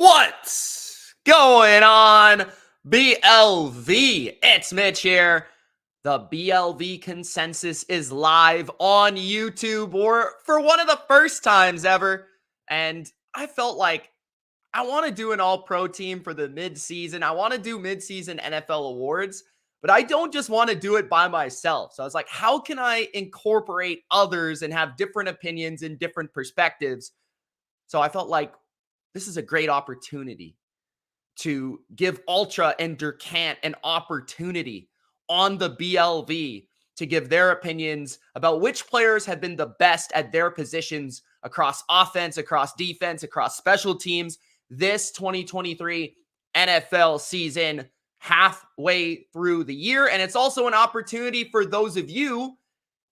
What's going on, BLV? It's Mitch here. The BLV consensus is live on YouTube, or for one of the first times ever. And I felt like I want to do an all-pro team for the mid-season. I want to do mid-season NFL awards, but I don't just want to do it by myself. So I was like, how can I incorporate others and have different opinions and different perspectives? So I felt like this is a great opportunity to give Ultra and Durcant an opportunity on the BLV to give their opinions about which players have been the best at their positions across offense, across defense, across special teams this 2023 NFL season, halfway through the year. And it's also an opportunity for those of you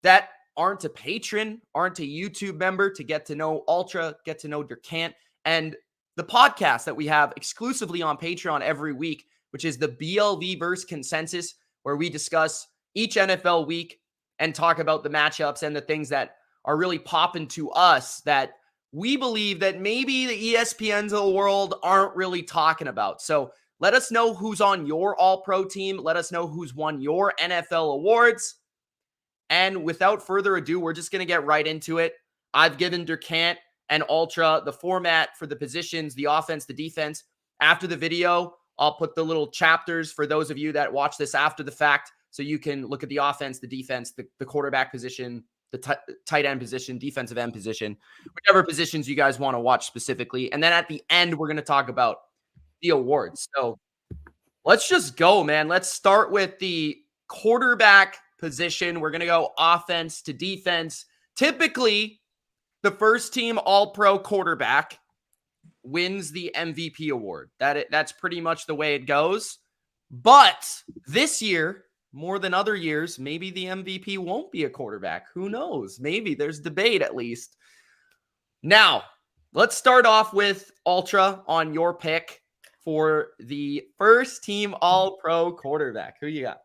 that aren't a patron, aren't a YouTube member, to get to know Ultra, get to know Durcant, and the podcast that we have exclusively on Patreon every week, which is the BLV verse consensus, where we discuss each NFL week and talk about the matchups and the things that are really popping to us that we believe that maybe the ESPNs of the world aren't really talking about. So let us know who's on your all-pro team. Let us know who's won your NFL awards. And without further ado, we're just going to get right into it. I've given Durcant and Ultra the format for the positions, the offense, the defense. After the video, I'll put the little chapters for those of you that watch this after the fact, so you can look at the offense, the defense, the quarterback position, the tight end position, defensive end position, whichever positions you guys want to watch specifically. And then at the end, we're going to talk about the awards. So let's just go, man. Let's start with the quarterback position. We're going to go offense to defense. Typically, the first team all-pro quarterback wins the MVP award. That's pretty much the way it goes. But this year, more than other years, maybe the MVP won't be a quarterback. Who knows? Maybe there's debate at least. Now, let's start off with Ultra on your pick for the first team all-pro quarterback. Who you got?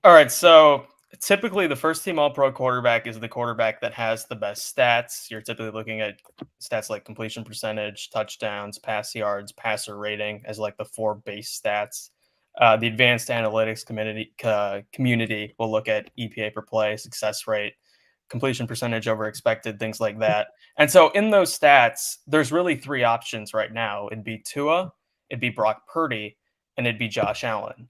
All right, so typically the first team all-pro quarterback is the quarterback that has the best stats. You're typically looking at stats like completion percentage, touchdowns, pass yards, passer rating as like the four base stats. The advanced analytics community will look at EPA per play, success rate, completion percentage over expected, things like that. And so in those stats, there's really three options right now. It'd be Tua, it'd be Brock Purdy, and it'd be Josh Allen.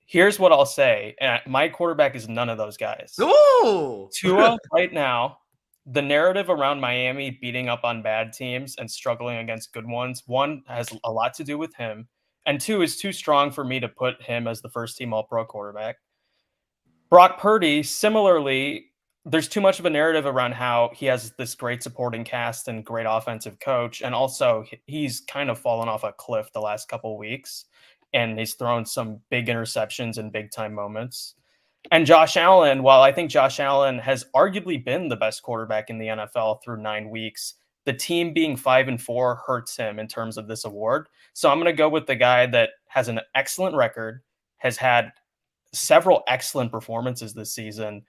Here's what I'll say. My quarterback is none of those guys. Ooh! Tua right now, the narrative around Miami beating up on bad teams and struggling against good ones, one, has a lot to do with him. And two, is too strong for me to put him as the first team all-pro quarterback. Brock Purdy, similarly, there's too much of a narrative around how he has this great supporting cast and great offensive coach. And also, he's kind of fallen off a cliff the last couple of weeks. And he's thrown some big interceptions in big-time moments. And Josh Allen, while I think Josh Allen has arguably been the best quarterback in the NFL through 9 weeks, the team being 5-4 hurts him in terms of this award. So I'm going to go with the guy that has an excellent record, has had several excellent performances this season,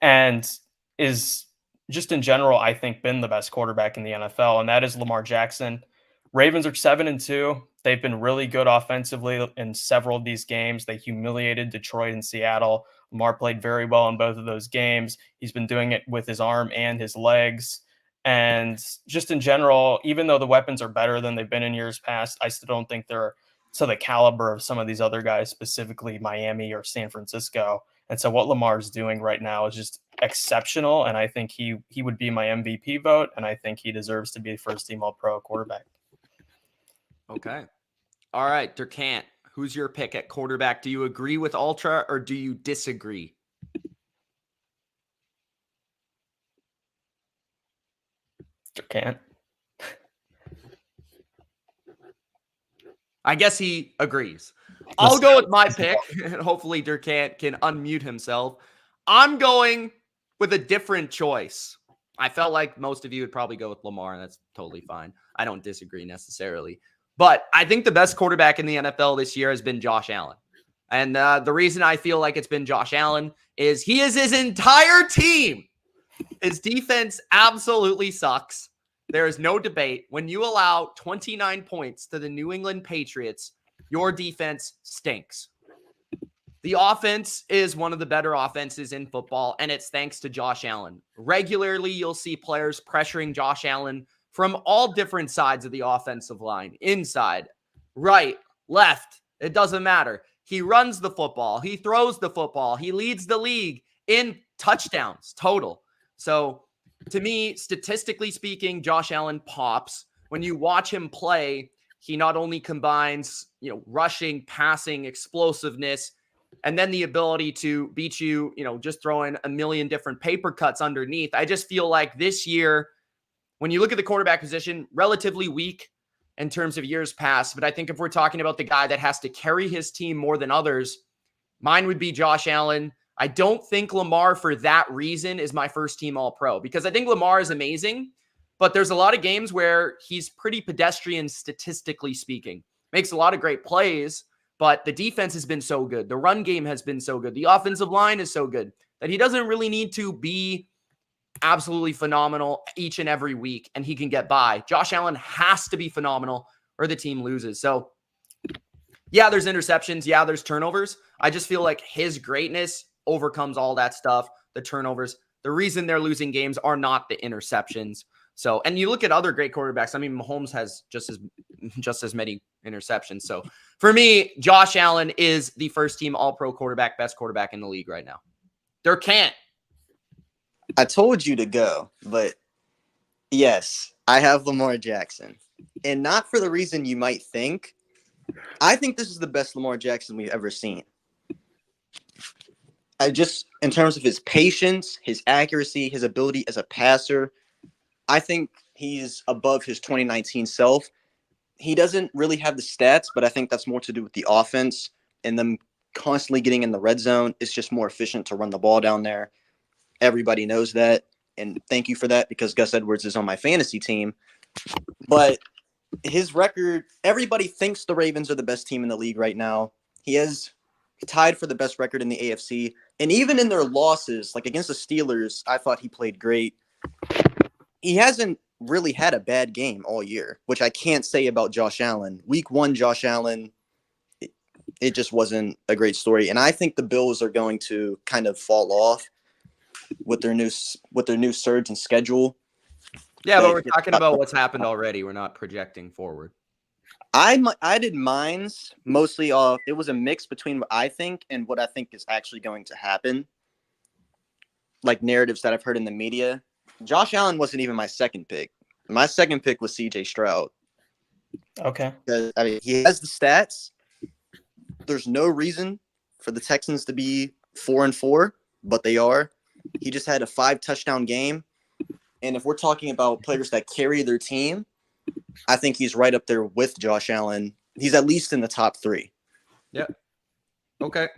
and is just in general, I think, been the best quarterback in the NFL, and that is Lamar Jackson. Ravens are 7-2. They've been really good offensively in several of these games. They humiliated Detroit and Seattle. Lamar played very well in both of those games. He's been doing it with his arm and his legs. And just in general, even though the weapons are better than they've been in years past, I still don't think they're to the caliber of some of these other guys, specifically Miami or San Francisco. And so what Lamar's doing right now is just exceptional. And I think he would be my MVP vote. And I think he deserves to be first team all-pro quarterback. Okay. All right, Durcant, who's your pick at quarterback? Do you agree with Ultra or do you disagree? Durcant. I guess he agrees. I'll go with my pick, and hopefully Durcant can unmute himself. I'm going with a different choice. I felt like most of you would probably go with Lamar, and that's totally fine. I don't disagree necessarily. But I think the best quarterback in the NFL this year has been Josh Allen. And the reason I feel like it's been Josh Allen is he is his entire team. His defense absolutely sucks. There is no debate. When you allow 29 points to the New England Patriots, your defense stinks. The offense is one of the better offenses in football, and it's thanks to Josh Allen. Regularly, you'll see players pressuring Josh Allen from all different sides of the offensive line, inside, right, left. It doesn't matter. He runs the football. He throws the football. He leads the league in touchdowns total. So to me, statistically speaking, Josh Allen pops. When you watch him play, he not only combines, rushing, passing, explosiveness, and then the ability to beat you, just throwing a million different paper cuts underneath. I just feel like this year, when you look at the quarterback position, relatively weak in terms of years past. But I think if we're talking about the guy that has to carry his team more than others, mine would be Josh Allen. I don't think Lamar, for that reason, is my first team All-Pro, because I think Lamar is amazing, but there's a lot of games where he's pretty pedestrian statistically speaking. Makes a lot of great plays, but the defense has been so good. The run game has been so good. The offensive line is so good that he doesn't really need to be absolutely phenomenal each and every week, and he can get by. Josh Allen has to be phenomenal or the team loses. So, yeah, there's interceptions. Yeah, there's turnovers. I just feel like his greatness overcomes all that stuff, the turnovers. The reason they're losing games are not the interceptions. So, and you look at other great quarterbacks. I mean, Mahomes has just as many interceptions. So for me, Josh Allen is the first team All-Pro quarterback, best quarterback in the league right now. Durcant. I told you to go, but yes, I have Lamar Jackson. And not for the reason you might think. I think this is the best Lamar Jackson we've ever seen. In terms of his patience, his accuracy, his ability as a passer, I think he's above his 2019 self. He doesn't really have the stats, but I think that's more to do with the offense and them constantly getting in the red zone. It's just more efficient to run the ball down there. Everybody knows that, and thank you for that, because Gus Edwards is on my fantasy team. But his record, everybody thinks the Ravens are the best team in the league right now. He has tied for the best record in the AFC. And even in their losses, like against the Steelers, I thought he played great. He hasn't really had a bad game all year, which I can't say about Josh Allen. Week 1, Josh Allen, it just wasn't a great story. And I think the Bills are going to kind of fall off with their new surge and schedule. Yeah, but we're talking about what's happened already. We're not projecting forward. I did mine's mostly off. It was a mix between what I think and what I think is actually going to happen, like narratives that I've heard in the media. Josh Allen wasn't even my second pick. My second pick was CJ Stroud. Okay. Because, he has the stats. There's no reason for the Texans to be 4-4, but they are. He just had a 5-touchdown game. And if we're talking about players that carry their team, I think he's right up there with Josh Allen. He's at least in the top 3. Yeah. Okay.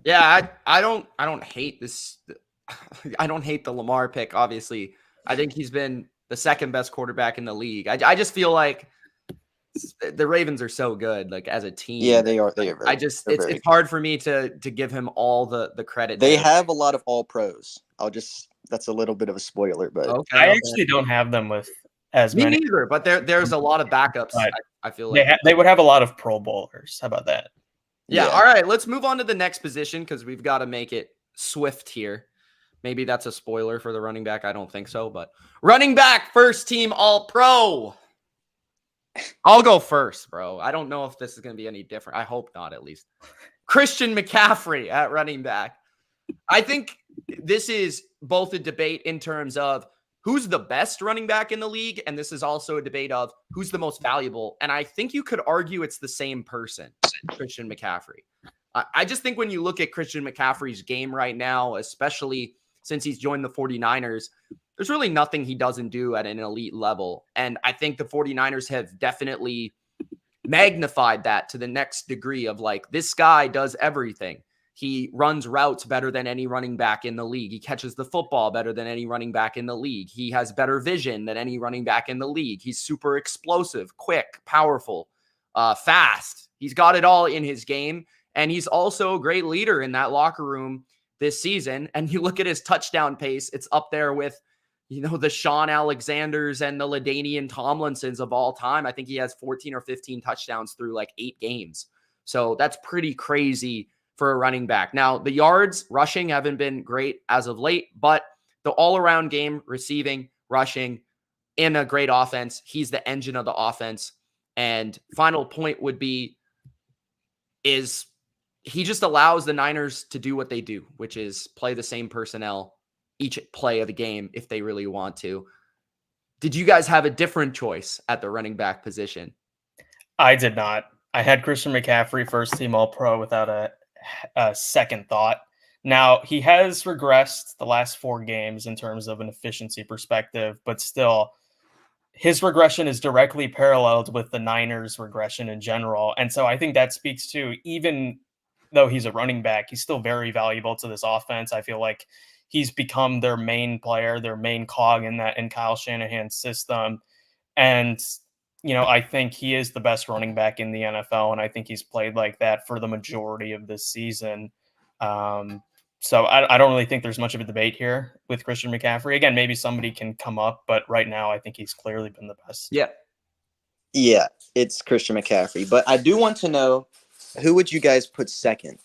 Yeah, I don't hate this. I don't hate the Lamar pick, obviously. I think he's been the second best quarterback in the league. I just feel like the Ravens are so good, like as a team. Yeah, they are. It's hard for me to give him all the credit. They have a lot of all pros. That's a little bit of a spoiler, but okay. I actually don't have them with as many. Me neither, but there's a lot of backups. I feel like they would have a lot of Pro Bowlers. How about that? Yeah. All right, let's move on to the next position because we've got to make it swift here. Maybe that's a spoiler for the running back. I don't think so, but running back, first team All-Pro. I'll go first, bro. I don't know if this is going to be any different. I hope not, at least. Christian McCaffrey at running back. I think this is both a debate in terms of who's the best running back in the league, and this is also a debate of who's the most valuable. And I think you could argue it's the same person, Christian McCaffrey. I just think when you look at Christian McCaffrey's game right now, especially since he's joined the 49ers, there's really nothing he doesn't do at an elite level. And I think the 49ers have definitely magnified that to the next degree of like, this guy does everything. He runs routes better than any running back in the league. He catches the football better than any running back in the league. He has better vision than any running back in the league. He's super explosive, quick, powerful, fast. He's got it all in his game. And he's also a great leader in that locker room this season. And you look at his touchdown pace, it's up there with, the Sean Alexanders and the LaDainian Tomlinsons of all time. I think he has 14 or 15 touchdowns through like 8 games. So that's pretty crazy for a running back. Now, the yards rushing haven't been great as of late, but the all-around game, receiving, rushing, in a great offense, he's the engine of the offense. And final point would be, is he just allows the Niners to do what they do, which is play the same personnel each play of the game if they really want to. Did you guys have a different choice at the running back position? I did not. I had Christian McCaffrey first team All-Pro without a second thought. Now, he has regressed the last 4 games in terms of an efficiency perspective, but still, his regression is directly paralleled with the Niners' regression in general. And so I think that speaks to, even though he's a running back, he's still very valuable to this offense. I feel like he's become their main player, their main cog in Kyle Shanahan's system. And, I think he is the best running back in the NFL, and I think he's played like that for the majority of this season. So I don't really think there's much of a debate here with Christian McCaffrey. Again, maybe somebody can come up, but right now I think he's clearly been the best. Yeah, it's Christian McCaffrey. But I do want to know, who would you guys put second?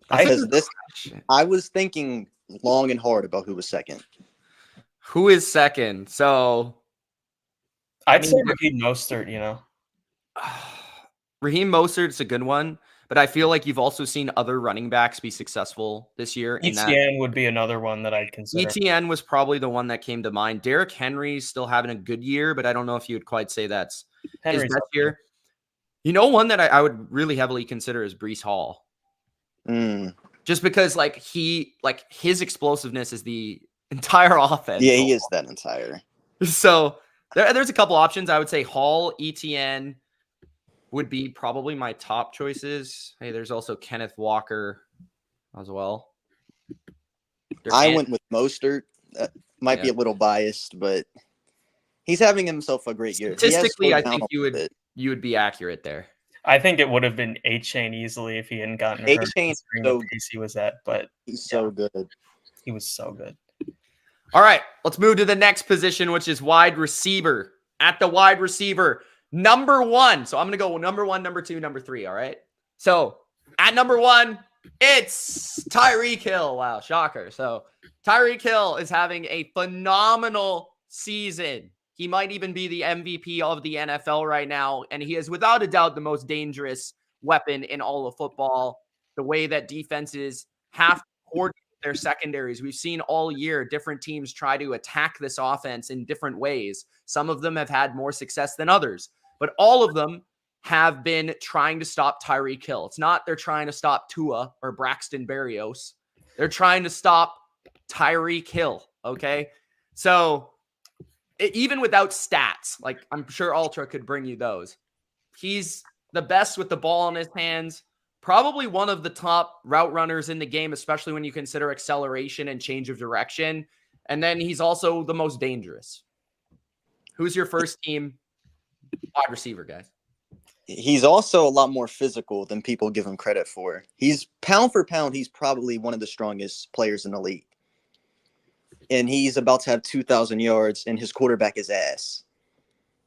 I was thinking long and hard about who was second. Who is second? So I'd say Raheem Mostert, Raheem Mostert's a good one, but I feel like you've also seen other running backs be successful this year. ETN would be another one that I'd consider. ETN was probably the one that came to mind. Derrick Henry's still having a good year, but I don't know if you would quite say that's his best year. One that I would really heavily consider is Breece Hall. Just because his explosiveness is the entire offense. Yeah, he is that entire. So there's a couple options. I would say Hall, ETN would be probably my top choices. Hey, there's also Kenneth Walker as well. I went with Mostert. Might be a little biased, but he's having himself a great year. Statistically, I think you would be accurate there. I think it would have been A-Chain easily if he hadn't gotten hurt. So he was at, but he's so good. He was so good. All right, let's move to the next position, which is wide receiver. At the wide receiver, number 1. So I'm going to go number 1, number 2, number 3, all right? So at number 1, it's Tyreek Hill. Wow, shocker. So Tyreek Hill is having a phenomenal season. He might even be the MVP of the NFL right now, and he is without a doubt the most dangerous weapon in all of football. The way that defenses have to coordinate their secondaries. We've seen all year different teams try to attack this offense in different ways. Some of them have had more success than others, but all of them have been trying to stop Tyreek Hill. It's not they're trying to stop Tua or Braxton Berrios. They're trying to stop Tyreek Hill, okay? So even without stats, like I'm sure Ultra could bring you those, he's the best with the ball in his hands. Probably one of the top route runners in the game, especially when you consider acceleration and change of direction. And then he's also the most dangerous. Who's your first team wide receiver, guys? He's also a lot more physical than people give him credit for. He's pound for pound, he's probably one of the strongest players in the league. And he's about to have 2,000 yards, and his quarterback is ass.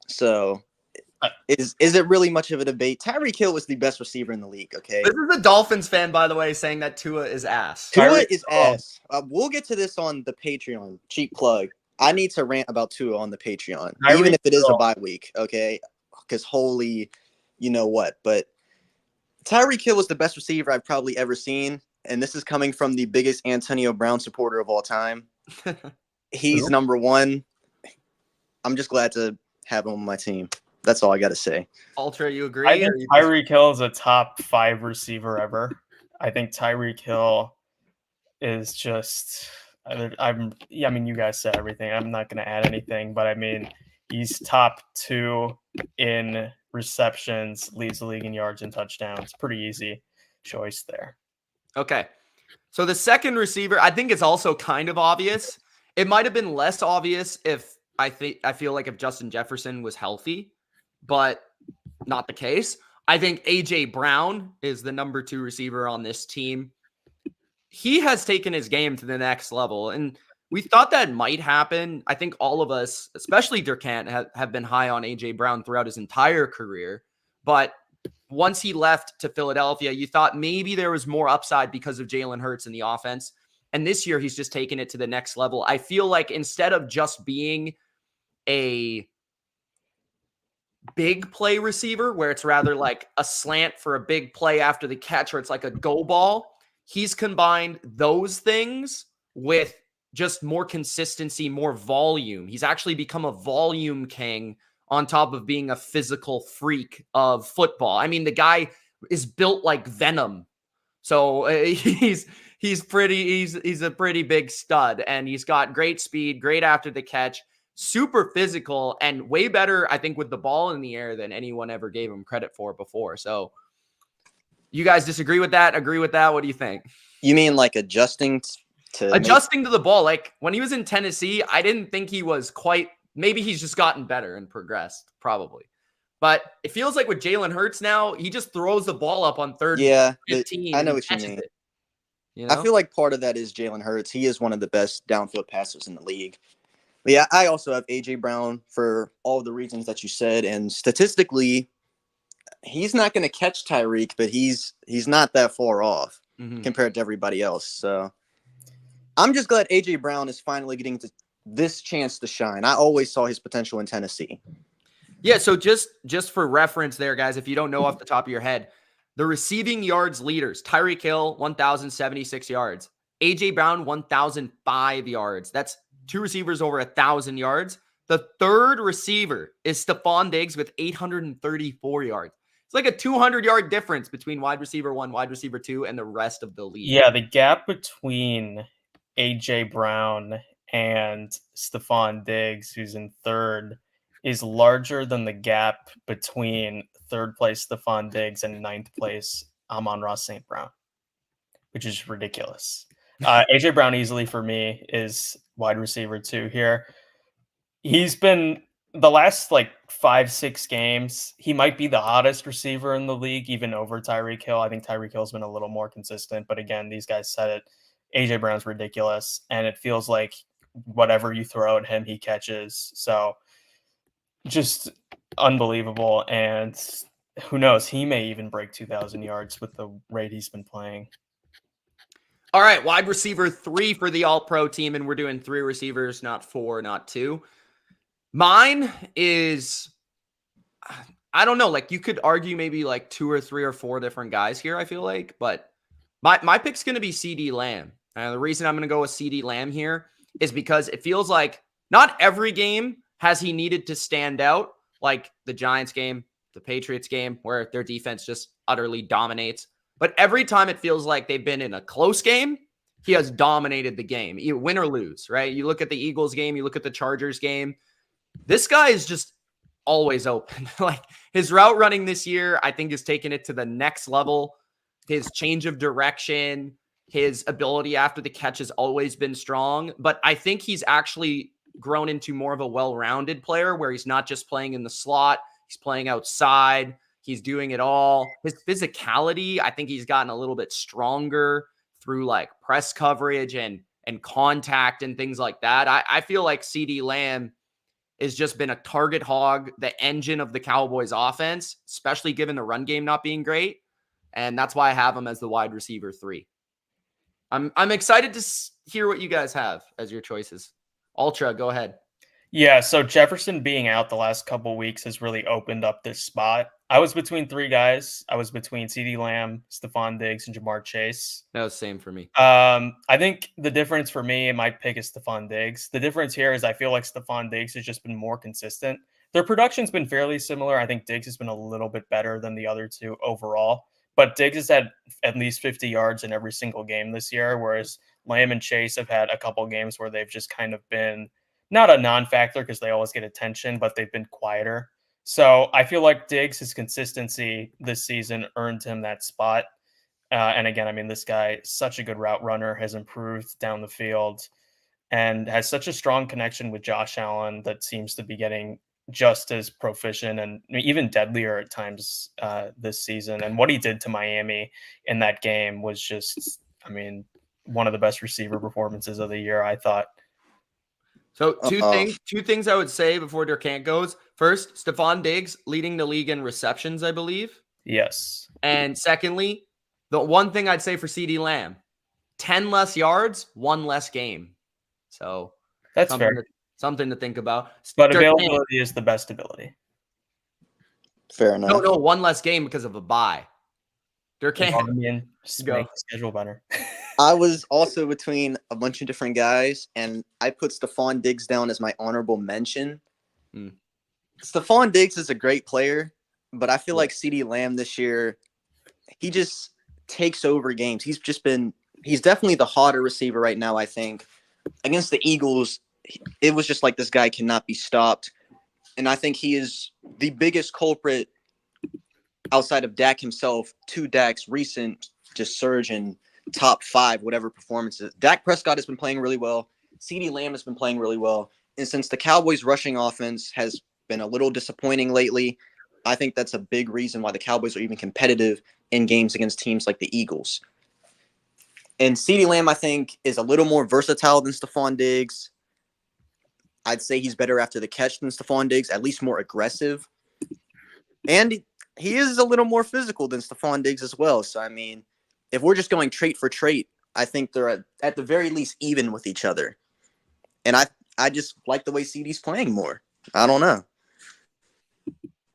So is it really much of a debate? Tyreek Hill is the best receiver in the league, okay? This is a Dolphins fan, by the way, saying that Tua is ass. Tua is ass. We'll get to this on the Patreon. Cheap plug. I need to rant about Tua on the Patreon, even if it is a bye week, okay? Because holy, you know what. But Tyreek Hill was the best receiver I've probably ever seen, and this is coming from the biggest Antonio Brown supporter of all time. He's number 1. I'm just glad to have him on my team. That's all I got to say. Ultra, you agree? I think Tyreek Hill is a top 5 receiver ever. I think Tyreek Hill is just I mean, you guys said everything. I'm not going to add anything, but I mean, he's top 2 in receptions, leads the league in yards and touchdowns. Pretty easy choice there. Okay. So the second receiver, I think it's also kind of obvious. It might have been less obvious if I feel like if Justin Jefferson was healthy, but not the case. I think AJ Brown is the number 2 receiver on this team. he has taken his game to the next level. And we thought that might happen. I think all of us, especially Durcant, have been high on AJ Brown throughout his entire career. But once he left to Philadelphia, you thought maybe there was more upside because of Jalen Hurts in the offense. And this year, he's just taken it to the next level. I feel like instead of just being a big play receiver, where it's rather like a slant for a big play after the catch, or it's like a go ball, he's combined those things with just more consistency, more volume. He's actually become a volume king on top of being a physical freak of football. I mean, the guy is built like Venom. So he's a pretty big stud, and he's got great speed, great after the catch, super physical, and way better, I think, with the ball in the air than anyone ever gave him credit for before. So you guys disagree with that? Agree with that? What do you think? You mean like adjusting to the ball? Like when he was in Tennessee, I didn't think he was quite, maybe he's just gotten better and progressed, probably. But it feels like with Jalen Hurts now, he just throws the ball up on third 15. I know what you mean. It, you know? I feel like part of that is Jalen Hurts. He is one of the best downfield passers in the league. But yeah, I also have AJ Brown for all the reasons that you said. And statistically, he's not going to catch Tyreek, but he's not that far off compared to everybody else. So I'm just glad AJ Brown is finally getting this chance to shine. I always saw his potential in Tennessee. Yeah, so just for reference there, guys, if you don't know off the top of your head, the receiving yards leaders, Tyreek Hill, 1,076 yards. AJ Brown, 1,005 yards. That's two receivers over 1,000 yards. The third receiver is Stephon Diggs with 834 yards. It's like a 200-yard difference between wide receiver 1, wide receiver 2, and the rest of the league. Yeah, the gap between AJ Brown and Stephon Diggs, who's in third, is larger than the gap between third place Stephon Diggs and ninth place Amon-Ra St. Brown, which is ridiculous. AJ Brown easily for me is wide receiver 2 here. He's been the last like 5-6 games, he might be the hottest receiver in the league, even over Tyreek Hill. I think Tyreek Hill's been a little more consistent, but again, these guys said it. AJ Brown's ridiculous, and it feels like whatever you throw at him, he catches. So just unbelievable. And who knows, he may even break 2,000 yards with the rate he's been playing. All right, wide receiver 3 for the All-Pro team, and we're doing 3 receivers, not 4, not 2. Mine is, I don't know, like you could argue maybe like 2 or 3 or 4 different guys here, I feel like, but my pick's going to be CeeDee Lamb. And the reason I'm going to go with CeeDee Lamb here is because it feels like not every game has he needed to stand out, like the Giants game, the Patriots game, where their defense just utterly dominates. But every time it feels like they've been in a close game, he has dominated the game, you win or lose, right? You look at the Eagles game, you look at the Chargers game. This guy is just always open. Like his route running this year, I think, has taken it to the next level. His change of direction, his ability after the catch has always been strong. But I think he's actually grown into more of a well-rounded player where he's not just playing in the slot. He's playing outside. He's doing it all. His physicality, I think he's gotten a little bit stronger through like press coverage and contact and things like that. I feel like CeeDee Lamb has just been a target hog, the engine of the Cowboys offense, especially given the run game not being great. And that's why I have him as the wide receiver 3. I'm excited to hear what you guys have as your choices. Ultra, go ahead. Yeah, so Jefferson being out the last couple weeks has really opened up this spot. I was between 3 guys. I was between CeeDee Lamb, Stephon Diggs, and Jamar Chase. That was the same for me. I think the difference for me, my pick is Stephon Diggs. The difference here is I feel like Stephon Diggs has just been more consistent. Their production's been fairly similar. I think Diggs has been a little bit better than the other 2 overall. But Diggs has had at least 50 yards in every single game this year, whereas Lamb and Chase have had a couple games where they've just kind of been not a non-factor because they always get attention, but they've been quieter. So I feel like Diggs' his consistency this season earned him that spot. And again, I mean, this guy, such a good route runner, has improved down the field and has such a strong connection with Josh Allen that seems to be getting just as proficient and even deadlier at times this season. And what he did to Miami in that game was just, I mean, one of the best receiver performances of the year, I thought. So two things I would say before Durcant goes. First, Stephon Diggs leading the league in receptions, I believe. Yes. And secondly, the one thing I'd say for CeeDee Lamb, 10 less yards, 1 less game. So that's fair. Something to think about. But availability is the best ability. Fair enough. No, 1 less game because of a bye. Durcant. Just make the schedule better. I was also between a bunch of different guys, and I put Stephon Diggs down as my honorable mention. Stephon Diggs is a great player, but I feel like CeeDee Lamb this year, he just takes over games. He's definitely the hotter receiver right now, I think. Against the Eagles, it was just like this guy cannot be stopped. And I think he is the biggest culprit outside of Dak himself to Dak's recent just surge in top 5, whatever performances. Dak Prescott has been playing really well. CeeDee Lamb has been playing really well. And since the Cowboys' rushing offense has been a little disappointing lately, I think that's a big reason why the Cowboys are even competitive in games against teams like the Eagles. And CeeDee Lamb, I think, is a little more versatile than Stephon Diggs. I'd say he's better after the catch than Stephon Diggs, at least more aggressive. And he is a little more physical than Stephon Diggs as well. So, I mean, if we're just going trait for trait, I think they're at the very least even with each other. And I just like the way CeeDee's playing more. I don't know.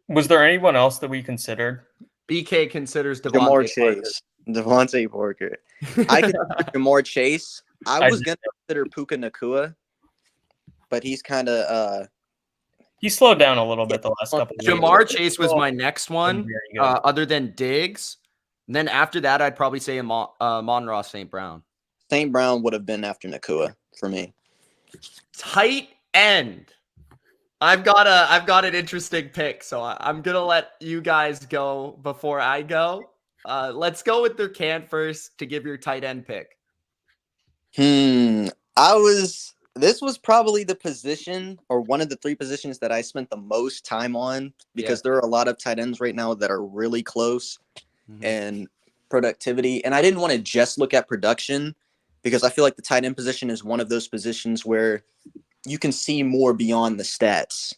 Was there anyone else that we considered? BK considers Jamar Chase. Devontae Parker. I consider Jamar Chase. I was going to consider Puka Nacua, but he's kind of he slowed down a little bit the last couple of Jamar weeks. Chase was my next one, other than Diggs. And then after that, I'd probably say Monroe St. Brown. St. Brown would have been after Nacua for me. Tight end. I've got an interesting pick, so I'm gonna let you guys go before I go. Let's go with Durcant first to give your tight end pick. This was probably the position or one of the 3 positions that I spent the most time on because there are a lot of tight ends right now that are really close in productivity. And I didn't want to just look at production because I feel like the tight end position is one of those positions where you can see more beyond the stats,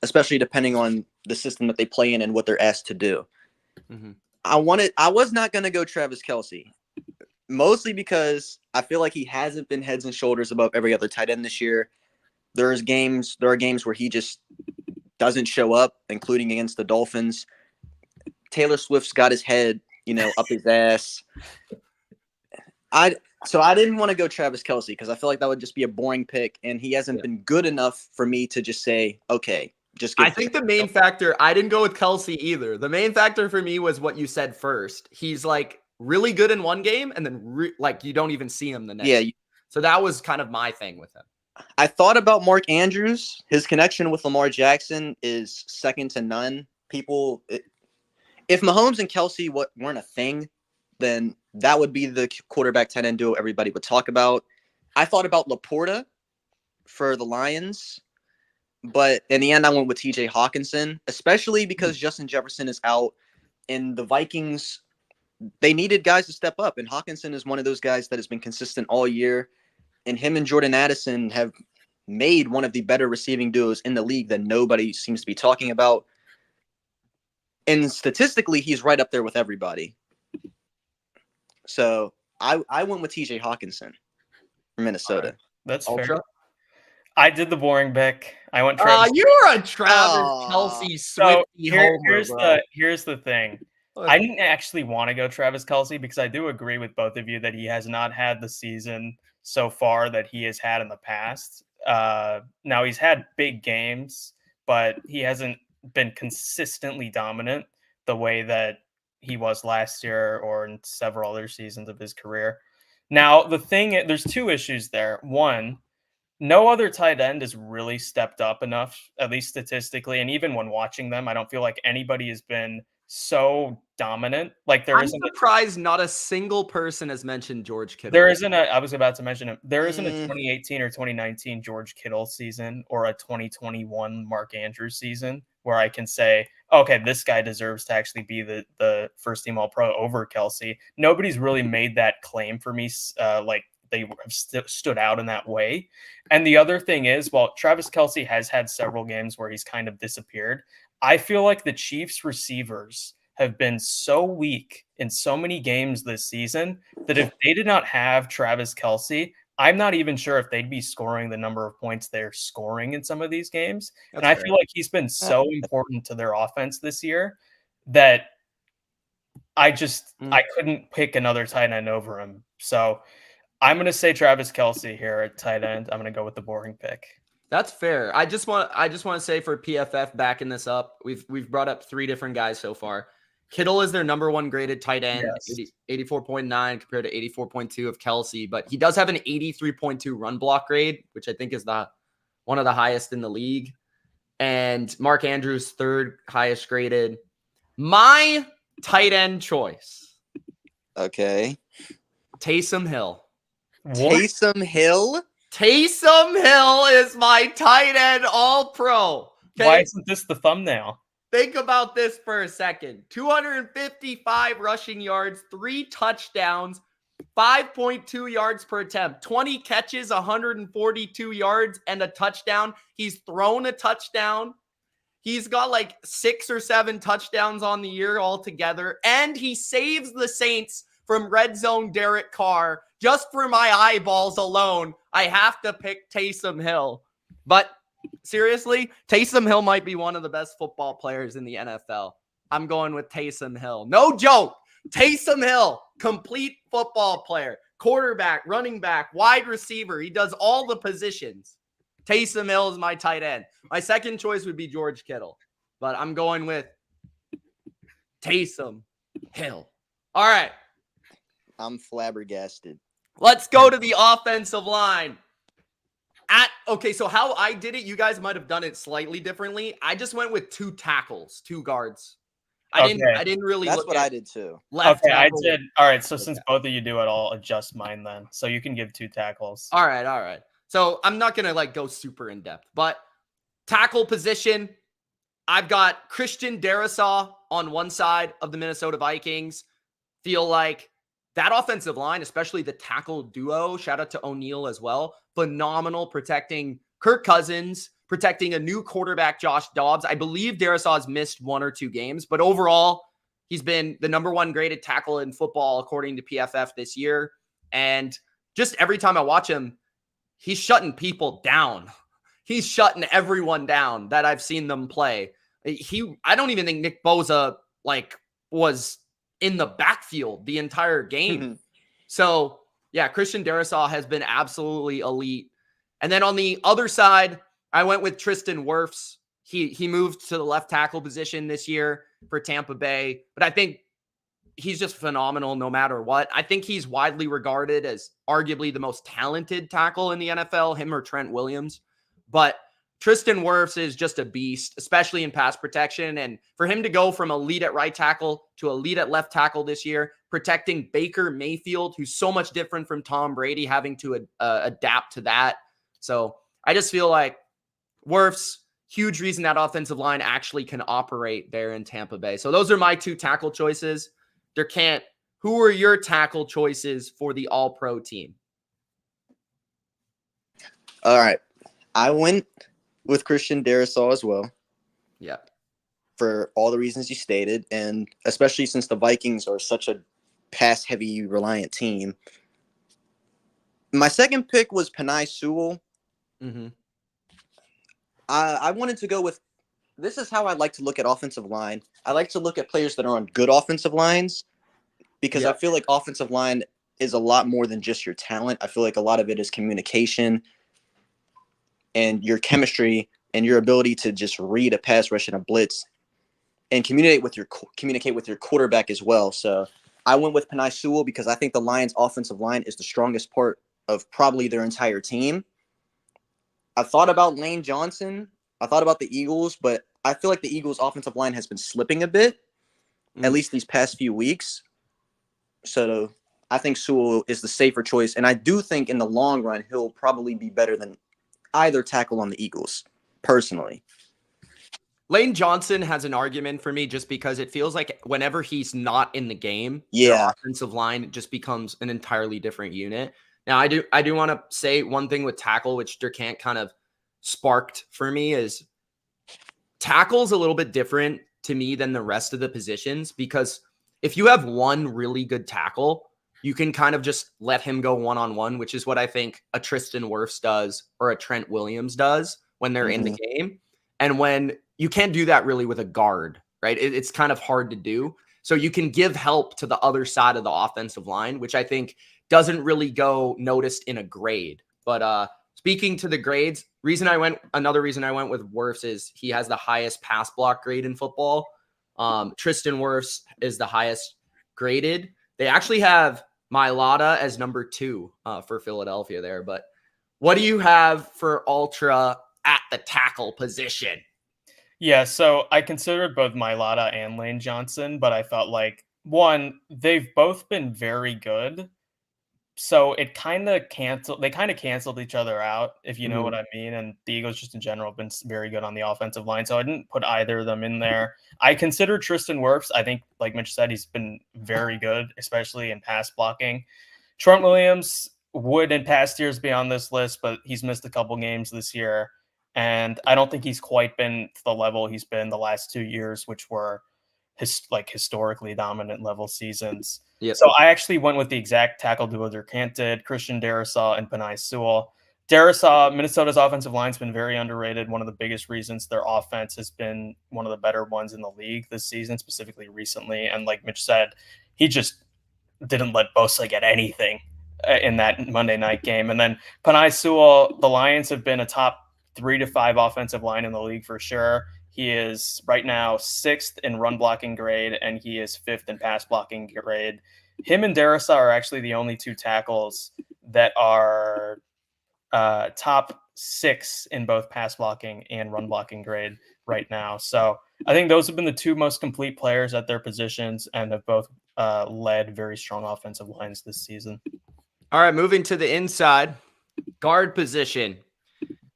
especially depending on the system that they play in and what they're asked to do. I was not going to go Travis Kelce. Mostly because I feel like he hasn't been heads and shoulders above every other tight end this year. There are games where he just doesn't show up, including against the Dolphins. Taylor Swift's got his head, up his ass. So I didn't want to go Travis Kelce because I feel like that would just be a boring pick, and he hasn't been good enough for me to just say, okay, just give I think the main factor, I didn't go with Kelce either. The main factor for me was what you said first. He's like really good in one game, and then you don't even see him the next. Yeah. So that was kind of my thing with him. I thought about Mark Andrews. His connection with Lamar Jackson is second to none. If Mahomes and Kelce weren't a thing, then that would be the quarterback tight end duo everybody would talk about. I thought about Laporta for the Lions, but in the end, I went with TJ Hawkinson, especially because Justin Jefferson is out, and the Vikings, they needed guys to step up, and Hawkinson is one of those guys that has been consistent all year, and him and Jordan Addison have made one of the better receiving duos in the league that nobody seems to be talking about. And statistically, he's right up there with everybody. So I went with TJ Hawkinson from Minnesota. That's fair. I did the boring pick. I went Travis. You're a Travis Kelce Swifty homer, here's the thing. I didn't actually want to go Travis Kelce because I do agree with both of you that he has not had the season so far that he has had in the past. Now he's had big games, but he hasn't been consistently dominant the way that he was last year or in several other seasons of his career. Now, there's 2 issues there. One, no other tight end has really stepped up enough, at least statistically. And even when watching them, I don't feel like anybody has been so dominant. I'm surprised not a single person has mentioned George Kittle. I was about to mention him. There isn't a 2018 or 2019 George Kittle season or a 2021 Mark Andrews season where I can say, okay, this guy deserves to actually be the first team All-Pro over Kelce. Nobody's really made that claim for me, they have stood out in that way. And the other thing is, while Travis Kelce has had several games where he's kind of disappeared, I feel like the Chiefs receivers have been so weak in so many games this season that if they did not have Travis Kelce, I'm not even sure if they'd be scoring the number of points they're scoring in some of these games. That's and I fair. feel like he's been so important to their offense this year that I couldn't pick another tight end over him. So I'm going to say Travis Kelce here at tight end. I'm going to go with the boring pick. That's fair. I just want to say for PFF backing this up, we've brought up 3 different guys so far. Kittle is their number 1 graded tight end, Yes. 84.9 compared to 84.2 of Kelce, but he does have an 83.2 run block grade, which I think is one of the highest in the league. And Mark Andrews 3rd highest graded. My tight end choice. Okay. Taysom Hill. Taysom Hill? Taysom Hill is my tight end all-pro. Okay? Why isn't this the thumbnail? Think about this for a second. 255 rushing yards, 3 touchdowns, 5.2 yards per attempt, 20 catches, 142 yards, and a touchdown. He's thrown a touchdown. He's got like 6 or 7 touchdowns on the year altogether, and he saves the Saints from red zone Derek Carr. Just for my eyeballs alone, I have to pick Taysom Hill. But seriously, Taysom Hill might be one of the best football players in the NFL. I'm going with Taysom Hill. No joke. Taysom Hill, complete football player, quarterback, running back, wide receiver. He does all the positions. Taysom Hill is my tight end. My second choice would be George Kittle, but I'm going with Taysom Hill. All right. I'm flabbergasted. Let's go to the offensive line. Okay, so how I did it, you guys might have done it slightly differently. I just went with 2 tackles, 2 guards. I didn't really That's look what at I did too. left Okay, tackle. I did. All right, so since both of you do it, I'll adjust mine then. So you can give 2 tackles. All right. So I'm not going to go super in depth, but tackle position, I've got Christian Darrisaw on one side of the Minnesota Vikings. Feel like that offensive line, especially the tackle duo, shout out to O'Neal as well, phenomenal protecting Kirk Cousins, protecting a new quarterback, Josh Dobbs. I believe Darrisaw has missed 1 or 2 games, but overall, he's been the number 1 graded tackle in football, according to PFF this year. And just every time I watch him, he's shutting people down. He's shutting everyone down that I've seen them play. I don't even think Nick Bosa was in the backfield the entire game. So yeah, Christian Darrisaw has been absolutely elite. And then on the other side, I went with Tristan Wirfs. He moved to the left tackle position this year for Tampa Bay, but I think he's just phenomenal no matter what. I think he's widely regarded as arguably the most talented tackle in the NFL, him or Trent Williams. But Tristan Wirfs is just a beast, especially in pass protection. And for him to go from elite at right tackle to elite at left tackle this year, protecting Baker Mayfield, who's so much different from Tom Brady, having to adapt to that. So I just feel like Wirfs, huge reason that offensive line actually can operate there in Tampa Bay. So those are my 2 tackle choices. Durcant, who are your tackle choices for the All-Pro team? All right. I went with Christian Darrisaw as well. Yeah. For all the reasons you stated, and especially since the Vikings are such a pass-heavy, reliant team. My second pick was Penei Sewell. Mm-hmm. I wanted to go with – this is how I like to look at offensive line. I like to look at players that are on good offensive lines because I feel like offensive line is a lot more than just your talent. I feel like a lot of it is communication and your chemistry and your ability to just read a pass rush and a blitz and communicate with your quarterback as well. So I went with Penei Sewell because I think the Lions' offensive line is the strongest part of probably their entire team. I thought about Lane Johnson. I thought about the Eagles, but I feel like the Eagles' offensive line has been slipping a bit, at least these past few weeks. So I think Sewell is the safer choice. And I do think in the long run, he'll probably be better than either tackle on the Eagles, personally. Lane Johnson has an argument for me just because it feels like whenever he's not in the game, Yeah, the offensive line just becomes an entirely different unit. Now, I do want to say one thing with tackle, which Durcant kind of sparked for me, is tackle's a little bit different to me than the rest of the positions, because if you have one really good tackle, you can kind of just let him go one-on-one, which is what I think a Tristan Wirfs does or a Trent Williams does when they're in the game. And when you can't do that really with a guard, right? It's kind of hard to do. So you can give help to the other side of the offensive line, which I think doesn't really go noticed in a grade. But speaking to the grades, another reason I went with Wirfs is he has the highest pass block grade in football. Tristan Wirfs is the highest graded. They actually have Mailata as number 2 for Philadelphia there. But what do you have for Ultra at the tackle position? Yeah, so I considered both Mailata and Lane Johnson, but I felt like, one, they've both been very good. So they kind of canceled each other out, if you know what I mean. And the Eagles just in general have been very good on the offensive line. So I didn't put either of them in there. I considered Tristan Wirfs. I think, like Mitch said, he's been very good, especially in pass blocking. Trent Williams would in past years be on this list, but he's missed a couple games this year. And I don't think he's quite been to the level he's been the last 2 years, which were historically dominant level seasons. Yep. So I actually went with the exact tackle duo Durcant did, Christian Darrisaw and Penei Sewell. Darrisaw, Minnesota's offensive line's been very underrated. One of the biggest reasons their offense has been one of the better ones in the league this season, specifically recently. And like Mitch said, he just didn't let Bosa get anything in that Monday night game. And then Penei Sewell, the Lions have been a top 3 to 5 offensive line in the league for sure. He is right now 6th in run blocking grade, and he is 5th in pass blocking grade. Him and Darrisaw are actually the only 2 tackles that are top 6 in both pass blocking and run blocking grade right now. So I think those have been the 2 most complete players at their positions and have both led very strong offensive lines this season. All right, moving to the inside, guard position.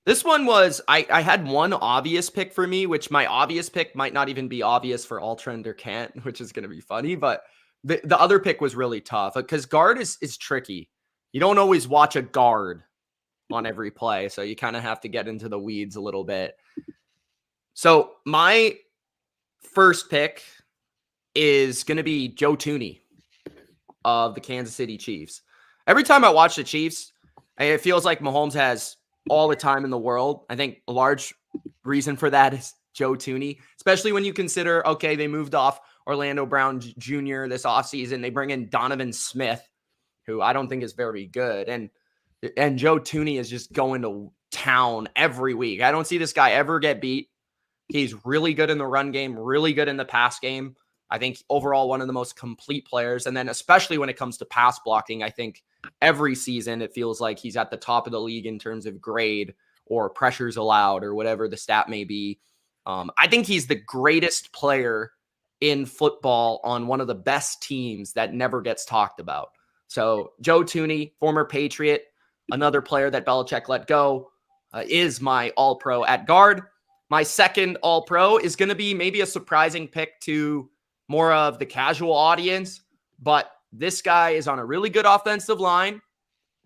This one was, I had one obvious pick for me, which my obvious pick might not even be obvious for Ultra and Durcant, which is going to be funny. But the other pick was really tough because guard is tricky. You don't always watch a guard on every play, so you kind of have to get into the weeds a little bit. So my first pick is going to be Joe Thuney of the Kansas City Chiefs. Every time I watch the Chiefs, it feels like Mahomes has all the time in the world. I think a large reason for that is Joe Thuney, especially when you consider, okay, they moved off Orlando Brown Jr. this offseason. They bring in Donovan Smith, who I don't think is very good. And Joe Thuney is just going to town every week. I don't see this guy ever get beat. He's really good in the run game, really good in the pass game. I think overall one of the most complete players. And then especially when it comes to pass blocking, I think every season it feels like he's at the top of the league in terms of grade or pressures allowed or whatever the stat may be. I think he's the greatest player in football on one of the best teams that never gets talked about. So Joe Thuney, former Patriot, another player that Belichick let go, is my all-pro at guard. My second all-pro is going to be maybe a surprising pick to more of the casual audience, but this guy is on a really good offensive line.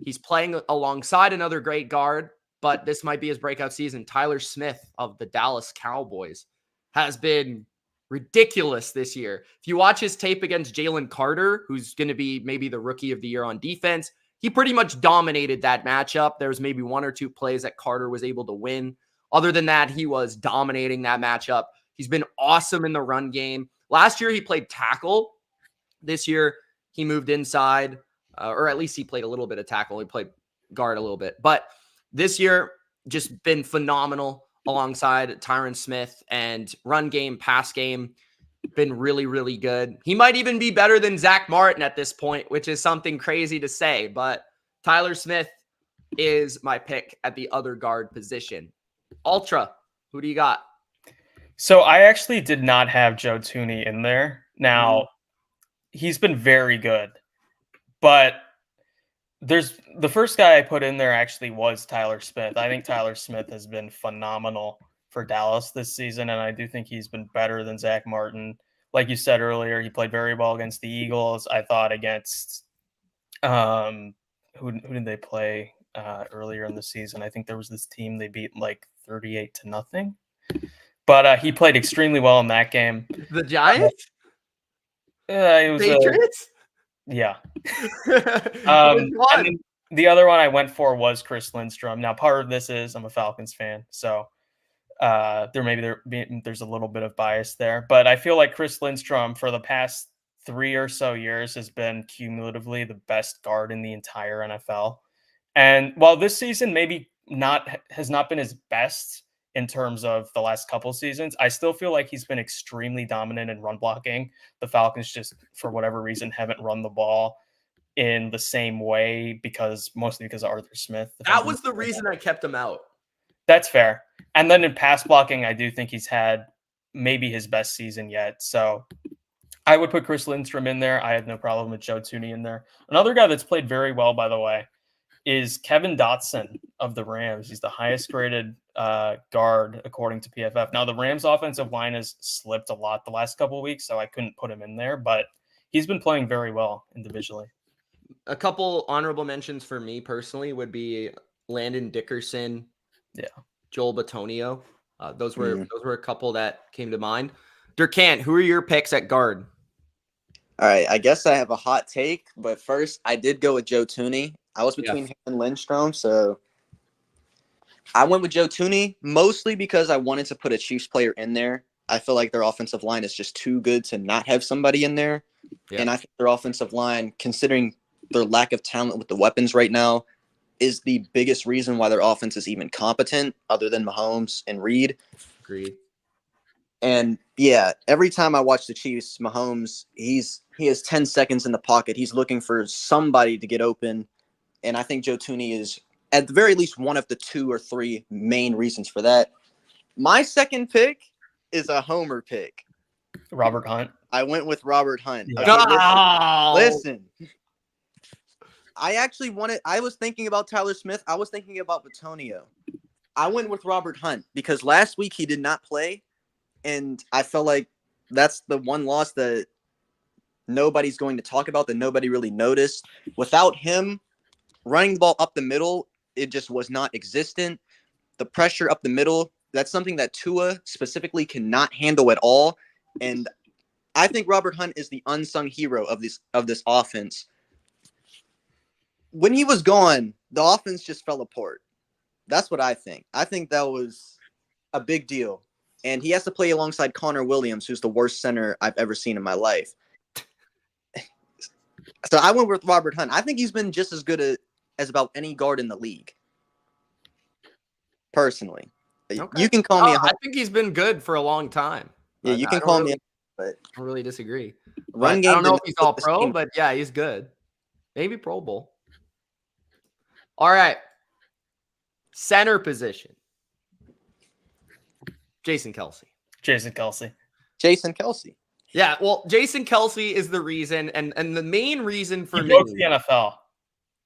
He's playing alongside another great guard, but this might be his breakout season. Tyler Smith of the Dallas Cowboys has been ridiculous this year. If you watch his tape against Jalen Carter, who's going to be maybe the rookie of the year on defense, he pretty much dominated that matchup. There was maybe 1 or 2 plays that Carter was able to win. Other than that, he was dominating that matchup. He's been awesome in the run game. Last year, he played tackle. This year, he moved inside, or at least he played a little bit of tackle. He played guard a little bit. But this year, just been phenomenal alongside Tyron Smith, and run game, pass game, been really, really good. He might even be better than Zach Martin at this point, which is something crazy to say. But Tyler Smith is my pick at the other guard position. Ultra, who do you got? So I actually did not have Joe Thuney in there. Now, he's been very good, but the first guy I put in there actually was Tyler Smith. I think Tyler Smith has been phenomenal for Dallas this season, and I do think he's been better than Zach Martin. Like you said earlier, he played very well against the Eagles. I thought against who did they play earlier in the season? I think there was this team they beat like 38-0. But he played extremely well in that game. The Giants? It was Patriots? yeah. Which And one? then the other one I went for was Chris Lindstrom. Now, part of this is I'm a Falcons fan, so there's a little bit of bias there. But I feel like Chris Lindstrom for the past 3 or so years has been cumulatively the best guard in the entire NFL. And while this season maybe has not been his best in terms of the last couple seasons, I still feel like he's been extremely dominant in run blocking. The Falcons just, for whatever reason, haven't run the ball in the same way mostly because of Arthur Smith. That was the reason I kept him out. That's fair. And then in pass blocking, I do think he's had maybe his best season yet. So I would put Chris Lindstrom in there. I have no problem with Joe Thuney in there. Another guy that's played very well, by the way, is Kevin Dotson of the Rams. He's the highest graded guard according to PFF. Now, the Rams offensive line has slipped a lot the last couple of weeks, so I couldn't put him in there, but he's been playing very well individually. A couple honorable mentions for me personally would be Landon Dickerson, Joel Bitonio. Those were a couple that came to mind. Durcant, who are your picks at guard? All right, I guess I have a hot take, but first I did go with Joe Thuney. I was between him and Lindstrom, so I went with Joe Thuney mostly because I wanted to put a Chiefs player in there. I feel like their offensive line is just too good to not have somebody in there. Yeah. And I think their offensive line, considering their lack of talent with the weapons right now, is the biggest reason why their offense is even competent other than Mahomes and Reed. Agreed. And yeah, every time I watch the Chiefs, Mahomes, he has 10 seconds in the pocket. He's looking for somebody to get open. And I think Joe Thuney is at the very least one of the 2 or 3 main reasons for that. My second pick is a homer pick. Robert Hunt. I went with Robert Hunt. Yeah. Okay, listen. I was thinking about Tyler Smith. I was thinking about Bitonio. I went with Robert Hunt because last week he did not play. And I felt like that's the one loss that nobody's going to talk about, that nobody really noticed. Without him running the ball up the middle, it just was not existent. The pressure up the middle, that's something that Tua specifically cannot handle at all. And I think Robert Hunt is the unsung hero of this offense. When he was gone, the offense just fell apart. That's what I think. I think that was a big deal. And he has to play alongside Connor Williams, who's the worst center I've ever seen in my life. So I went with Robert Hunt. I think he's been just as good as about any guard in the league. Personally. Okay. You can call me I think he's been good for a long time. Yeah, you can call me but I don't really disagree. Run game. I don't know if he's all pro, but yeah, he's good. Maybe Pro Bowl. All right. Center position. Jason Kelce. Yeah, well, Jason Kelce is the reason, and the main reason for me. The NFL.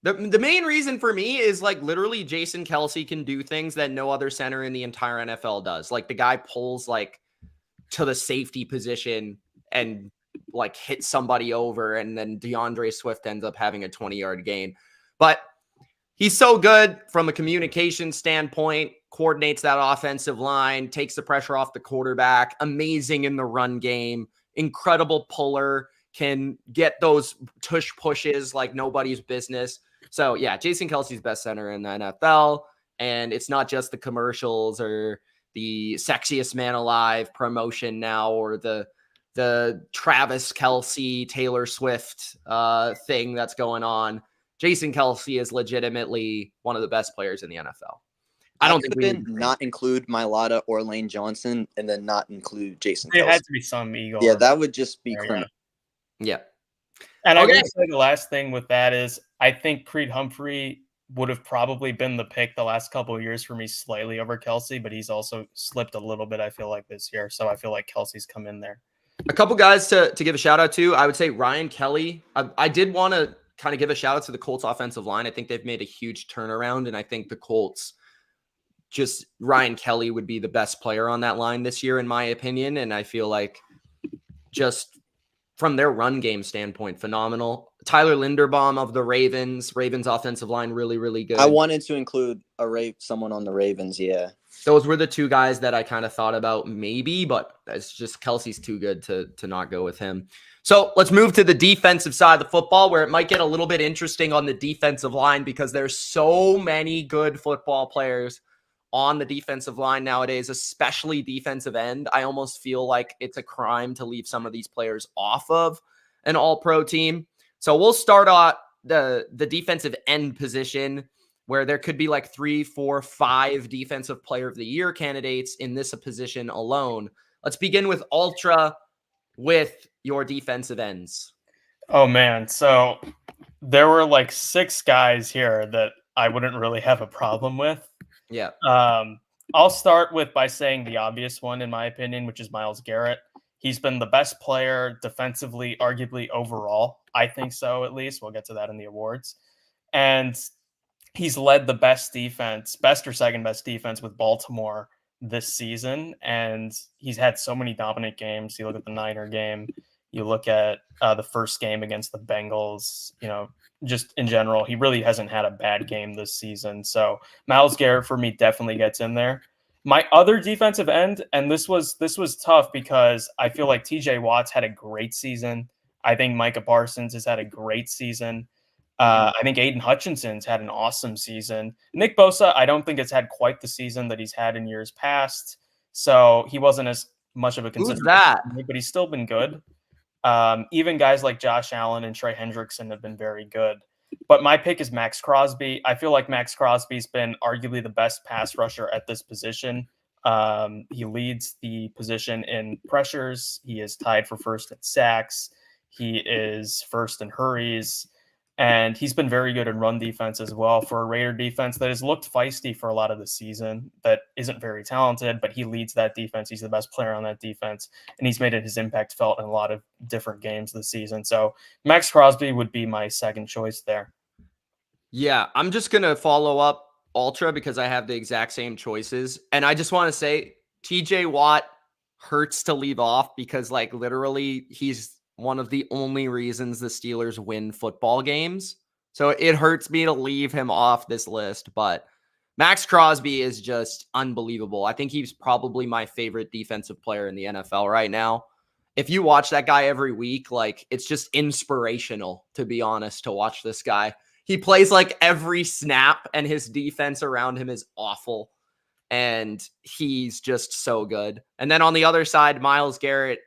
The main reason for me is like literally Jason Kelce can do things that no other center in the entire NFL does. Like the guy pulls like to the safety position and like hits somebody over, and then DeAndre Swift ends up having a 20-yard gain. But he's so good from a communication standpoint, coordinates that offensive line, takes the pressure off the quarterback, amazing in the run game, incredible puller, can get those tush pushes like nobody's business. So yeah, Jason Kelce's best center in the NFL. And it's not just the commercials or the sexiest man alive promotion now, or the Travis Kelce, Taylor Swift thing that's going on. Jason Kelce is legitimately one of the best players in the NFL. I don't think we can not include Mailata or Lane Johnson and then not include Jason Kelce. There had to be some ego. Yeah, that would just be criminal. Yeah. And I will say the last thing with that is I think Creed Humphrey would have probably been the pick the last couple of years for me slightly over Kelce, but he's also slipped a little bit, I feel like, this year. So I feel like Kelce's come in there. A couple guys to give a shout out to. I would say Ryan Kelly. I did want to kind of give a shout out to the Colts offensive line. I think they've made a huge turnaround, and I think the Colts, just Ryan Kelly would be the best player on that line this year, in my opinion. And I feel like just from their run game standpoint, phenomenal. Tyler Linderbaum of the Ravens. Ravens offensive line really, really good. I wanted to include someone on the Ravens. Yeah. Those were the two guys that I kind of thought about maybe, but it's just Kelsey's too good to not go with him. So let's move to the defensive side of the football, where it might get a little bit interesting on the defensive line because there's so many good football players on the defensive line nowadays, especially defensive end. I almost feel like it's a crime to leave some of these players off of an all-pro team. So we'll start on the defensive end position, where there could be like 3, 4, 5 defensive player of the year candidates in this position alone. Let's begin with Ultra with your defensive ends. Oh man, so there were like 6 guys here that I wouldn't really have a problem with. Yeah. I'll start by saying the obvious one, in my opinion, which is Myles Garrett. He's been the best player defensively, arguably overall. I think so, at least. We'll get to that in the awards. And he's led the best or second best defense with Baltimore this season. And he's had so many dominant games. You look at the Niner game, you look at the first game against the Bengals, just in general, he really hasn't had a bad game this season. So Myles Garrett for me definitely gets in there. My other defensive end, and this was tough because I feel like TJ Watt's had a great season. I think Micah Parsons has had a great season. I think Aiden Hutchinson's had an awesome season. Nick Bosa, I don't think has had quite the season that he's had in years past. So he wasn't as much of a consistent. Who's that? But he's still been good. Even guys like Josh Allen and Trey Hendrickson have been very good. But my pick is Max Crosby. I feel like Max Crosby's been arguably the best pass rusher at this position. He leads the position in pressures. He is tied for first in sacks. He is first in hurries. And he's been very good in run defense as well for a Raider defense that has looked feisty for a lot of the season, that isn't very talented, but he leads that defense. He's the best player on that defense, and he's made his impact felt in a lot of different games this season. So Max Crosby would be my second choice there. Yeah, I'm just going to follow up Ultra because I have the exact same choices. And I just want to say TJ Watt hurts to leave off because like literally he's one of the only reasons the Steelers win football games. So it hurts me to leave him off this list, but Max Crosby is just unbelievable. I think he's probably my favorite defensive player in the NFL right now. If you watch that guy every week, like it's just inspirational, to be honest, to watch this guy. He plays like every snap and his defense around him is awful. And he's just so good. And then on the other side, Myles Garrett,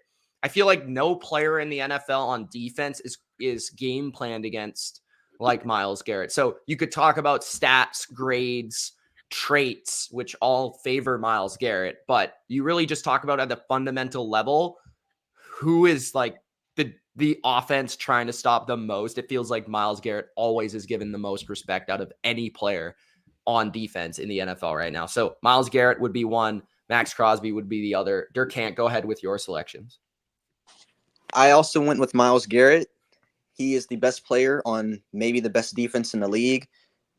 I feel like no player in the NFL on defense is game planned against like Myles Garrett. So you could talk about stats, grades, traits, which all favor Myles Garrett, but you really just talk about at the fundamental level, who is like the offense trying to stop the most. It feels like Myles Garrett always is given the most respect out of any player on defense in the NFL right now. So Myles Garrett would be one. Max Crosby would be the other. Durcant, go ahead with your selections. I also went with Myles Garrett. He is the best player on maybe the best defense in the league.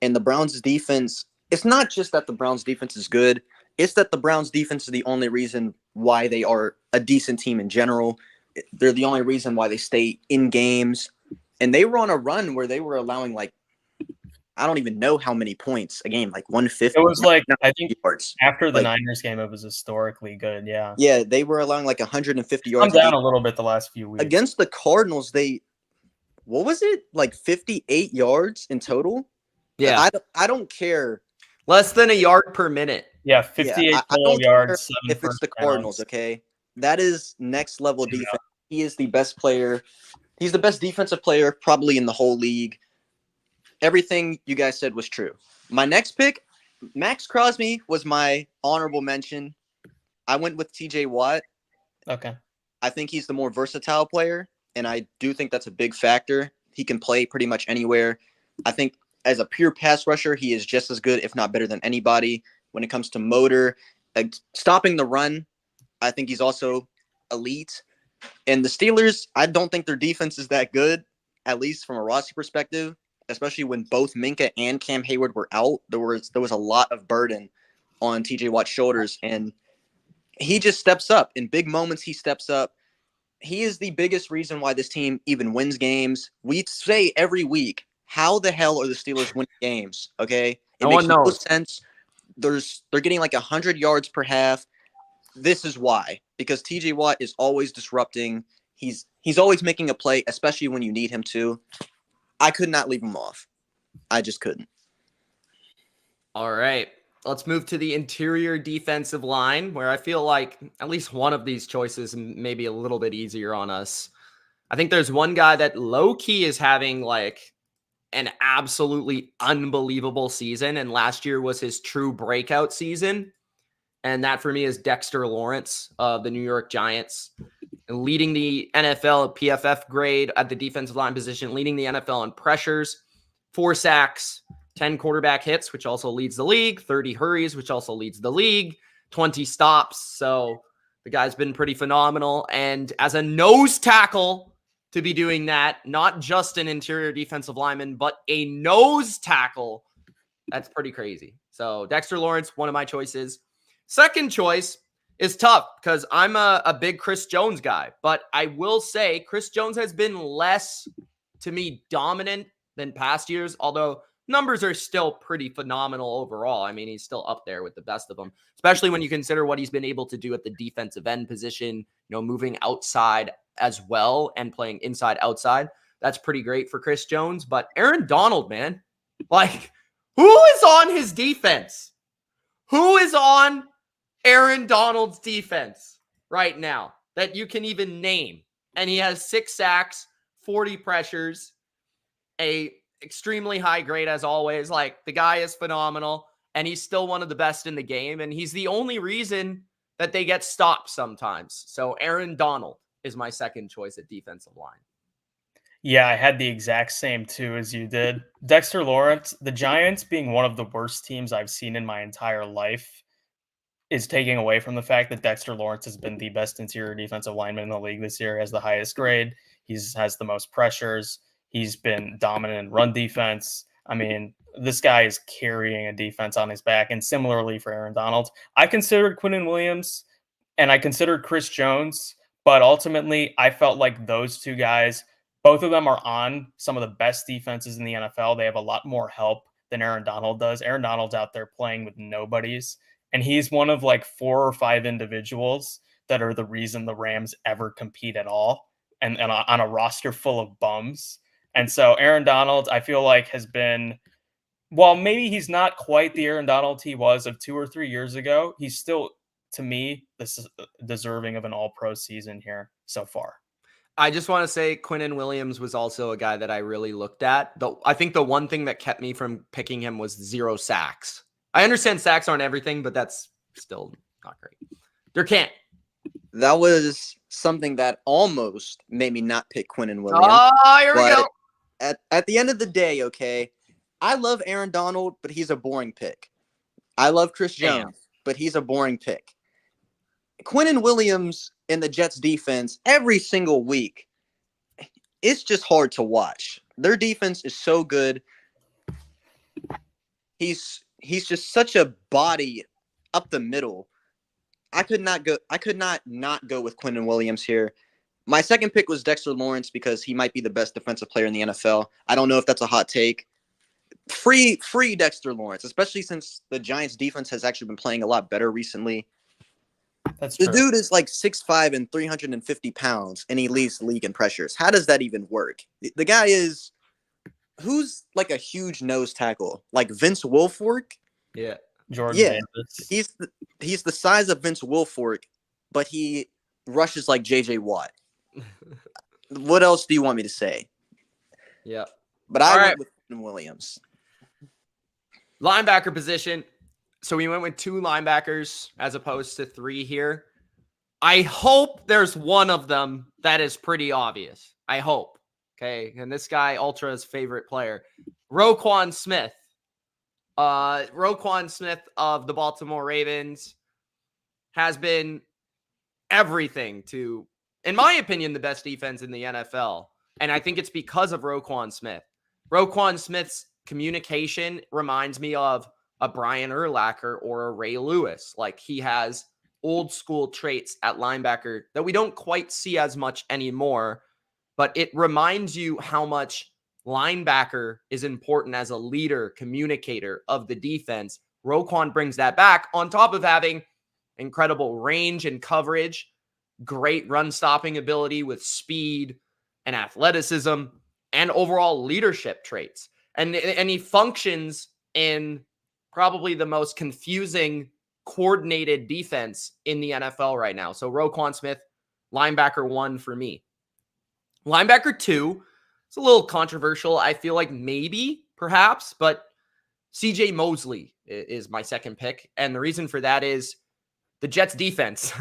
And the Browns' defense, it's not just that the Browns' defense is good. It's that the Browns' defense is the only reason why they are a decent team in general. They're the only reason why they stay in games. And they were on a run where they were allowing like, I don't even know how many points a game, like 150. It was like, I think yards. After the Niners game, it was historically good. Yeah. Yeah, they were allowing like 150 yards. Come down a little bit the last few weeks. Against the Cardinals, what was it? Like 58 yards in total? Yeah. I don't care. Less than a yard per minute. Yeah, 58 total yards. If it's the Cardinals, okay? That is next level defense. He is the best player. He's the best defensive player probably in the whole league. Everything you guys said was true. My next pick, Max Crosby, was my honorable mention. I went with TJ Watt. Okay. I think he's the more versatile player, and I do think that's a big factor. He can play pretty much anywhere. I think as a pure pass rusher, he is just as good, if not better than anybody. When it comes to motor, like stopping the run, I think he's also elite. And the Steelers, I don't think their defense is that good, at least from a roster perspective, especially when both Minka and Cam Hayward were out. There was a lot of burden on TJ Watt's shoulders, and he just steps up. In big moments, he steps up. he is the biggest reason why this team even wins games. We say every week, how the hell are the Steelers winning games? Okay, it No makes one no knows. sense. They're getting like 100 yards per half. This is why, because TJ Watt is always disrupting. He's always making a play, especially when you need him to. I could not leave him off. I just couldn't. All right. Let's move to the interior defensive line, where I feel like at least one of these choices may be a little bit easier on us. I think there's one guy that low-key is having like an absolutely unbelievable season, and last year was his true breakout season. And that for me is Dexter Lawrence of the New York Giants, leading the NFL PFF grade at the defensive line position, leading the NFL in pressures, 4 sacks, 10 quarterback hits, which also leads the league, 30 hurries, which also leads the league, 20 stops. So the guy's been pretty phenomenal. And as a nose tackle to be doing that, not just an interior defensive lineman, but a nose tackle, that's pretty crazy. So Dexter Lawrence, one of my choices. Second choice is tough because I'm a big Chris Jones guy, but I will say Chris Jones has been less, to me, dominant than past years, although numbers are still pretty phenomenal overall. I mean, he's still up there with the best of them, especially when you consider what he's been able to do at the defensive end position, moving outside as well and playing inside outside. That's pretty great for Chris Jones. But Aaron Donald, man, like, who is on his defense? Who is on Aaron Donald's defense right now that you can even name? And he has 6 sacks, 40 pressures, a extremely high grade as always. Like, the guy is phenomenal, and he's still one of the best in the game, and he's the only reason that they get stopped sometimes. So Aaron Donald is my second choice at defensive line. Yeah, I had the exact same too as you did. Dexter Lawrence, the Giants being one of the worst teams I've seen in my entire life, is taking away from the fact that Dexter Lawrence has been the best interior defensive lineman in the league this year, has the highest grade. Has the most pressures. He's been dominant in run defense. I mean, this guy is carrying a defense on his back. And similarly for Aaron Donald, I considered Quinnen Williams and I considered Chris Jones, but ultimately I felt like those two guys, both of them are on some of the best defenses in the NFL. They have a lot more help than Aaron Donald does. Aaron Donald's out there playing with nobodies, and he's one of like 4 or 5 individuals that are the reason the Rams ever compete at all, and on a roster full of bums. And so Aaron Donald, I feel like, has been, while maybe he's not quite the Aaron Donald he was of 2 or 3 years ago, he's still, to me, this is deserving of an all-pro season here so far. I just want to say Quinnen Williams was also a guy that I really looked at. I think the one thing that kept me from picking him was 0 sacks. I understand sacks aren't everything, but that's still not great. Durcant. That was something that almost made me not pick Quinnen Williams. Oh, here we go. At the end of the day, okay, I love Aaron Donald, but he's a boring pick. I love Chris Jones, but he's a boring pick. Quinnen Williams in the Jets defense every single week, it's just hard to watch. Their defense is so good. He's just such a body up the middle. I could not go with Quinnen Williams here. My second pick was Dexter Lawrence because he might be the best defensive player in the NFL. I don't know if that's a hot take. Free Dexter Lawrence, especially since the Giants defense has actually been playing a lot better recently. That's true. The dude is like 6'5" and 350 pounds, and he leads the league in pressures. How does that even work? The guy is, who's like a huge nose tackle? Like Vince Wilfork? Yeah. Jordan Davis. He's the size of Vince Wilfork, but he rushes like J.J. Watt. What else do you want me to say? Yeah. But I went with Williams. Linebacker position. So we went with 2 linebackers as opposed to 3 here. I hope there's one of them that is pretty obvious. I hope. Okay. And this guy, Ultra's favorite player, Roquan Smith. Roquan Smith of the Baltimore Ravens has been everything to, in my opinion, the best defense in the NFL. And I think it's because of Roquan Smith. Roquan Smith's communication reminds me of a Brian Urlacher or a Ray Lewis. Like, he has old school traits at linebacker that we don't quite see as much anymore, but it reminds you how much linebacker is important as a leader, communicator of the defense. Roquan brings that back on top of having incredible range and coverage, great run stopping ability with speed and athleticism, and overall leadership traits. And he functions in probably the most confusing coordinated defense in the NFL right now. So Roquan Smith, linebacker 1 for me. Linebacker 2, it's a little controversial. I feel like maybe, perhaps, but CJ Mosley is my second pick. And the reason for that is the Jets defense.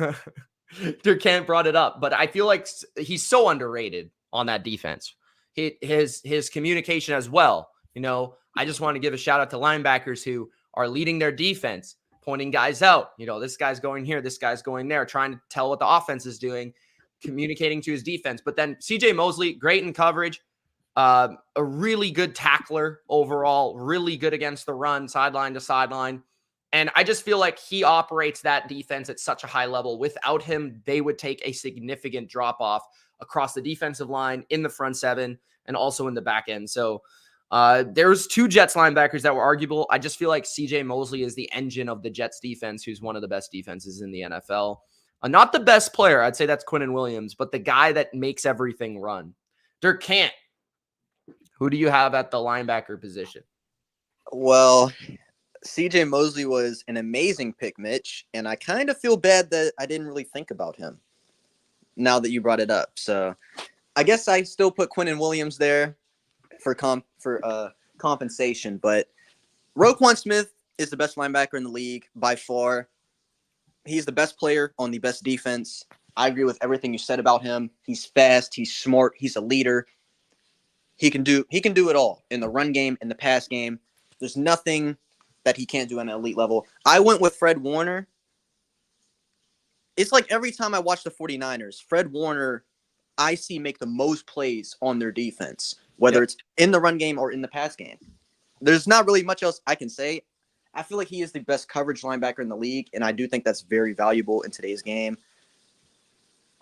Durcant brought it up, but I feel like he's so underrated on that defense. His communication as well. I just want to give a shout out to linebackers who are leading their defense, pointing guys out. This guy's going here, this guy's going there, trying to tell what the offense is doing, communicating to his defense. But then CJ Mosley, great in coverage, a really good tackler overall, really good against the run, sideline to sideline. And I just feel like he operates that defense at such a high level. Without him, they would take a significant drop off across the defensive line, in the front seven, and also in the back end. So there's 2 Jets linebackers that were arguable. I just feel like CJ Mosley is the engine of the Jets defense, who's one of the best defenses in the NFL. Not the best player. I'd say that's Quinnen Williams, but the guy that makes everything run. Durcant, who do you have at the linebacker position? Well, CJ Mosley was an amazing pick, Mitch, and I kind of feel bad that I didn't really think about him now that you brought it up. So I guess I still put Quinnen Williams there for compensation, but Roquan Smith is the best linebacker in the league by far. He's the best player on the best defense. I agree with everything you said about him. He's fast, he's smart, he's a leader. He can do it all in the run game, in the pass game. There's nothing that he can't do at an elite level. I went with Fred Warner. It's like every time I watch the 49ers, Fred Warner, I see make the most plays on their defense, whether it's in the run game or in the pass game. There's not really much else I can say. I feel like he is the best coverage linebacker in the league, and I do think that's very valuable in today's game.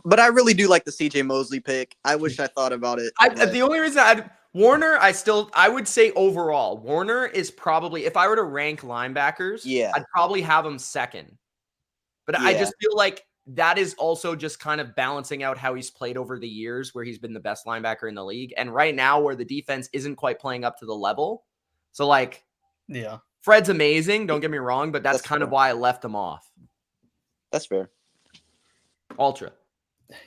But I really do like the CJ Mosley pick. I wish I thought about it. The only reason Warner, I would say overall, Warner is probably, if I were to rank linebackers, I'd probably have him second. But I just feel like that is also just kind of balancing out how he's played over the years, where he's been the best linebacker in the league. And right now, where the defense isn't quite playing up to the level. So, Fred's amazing, don't get me wrong, but that's kind of why I left him off. That's fair. Ultra.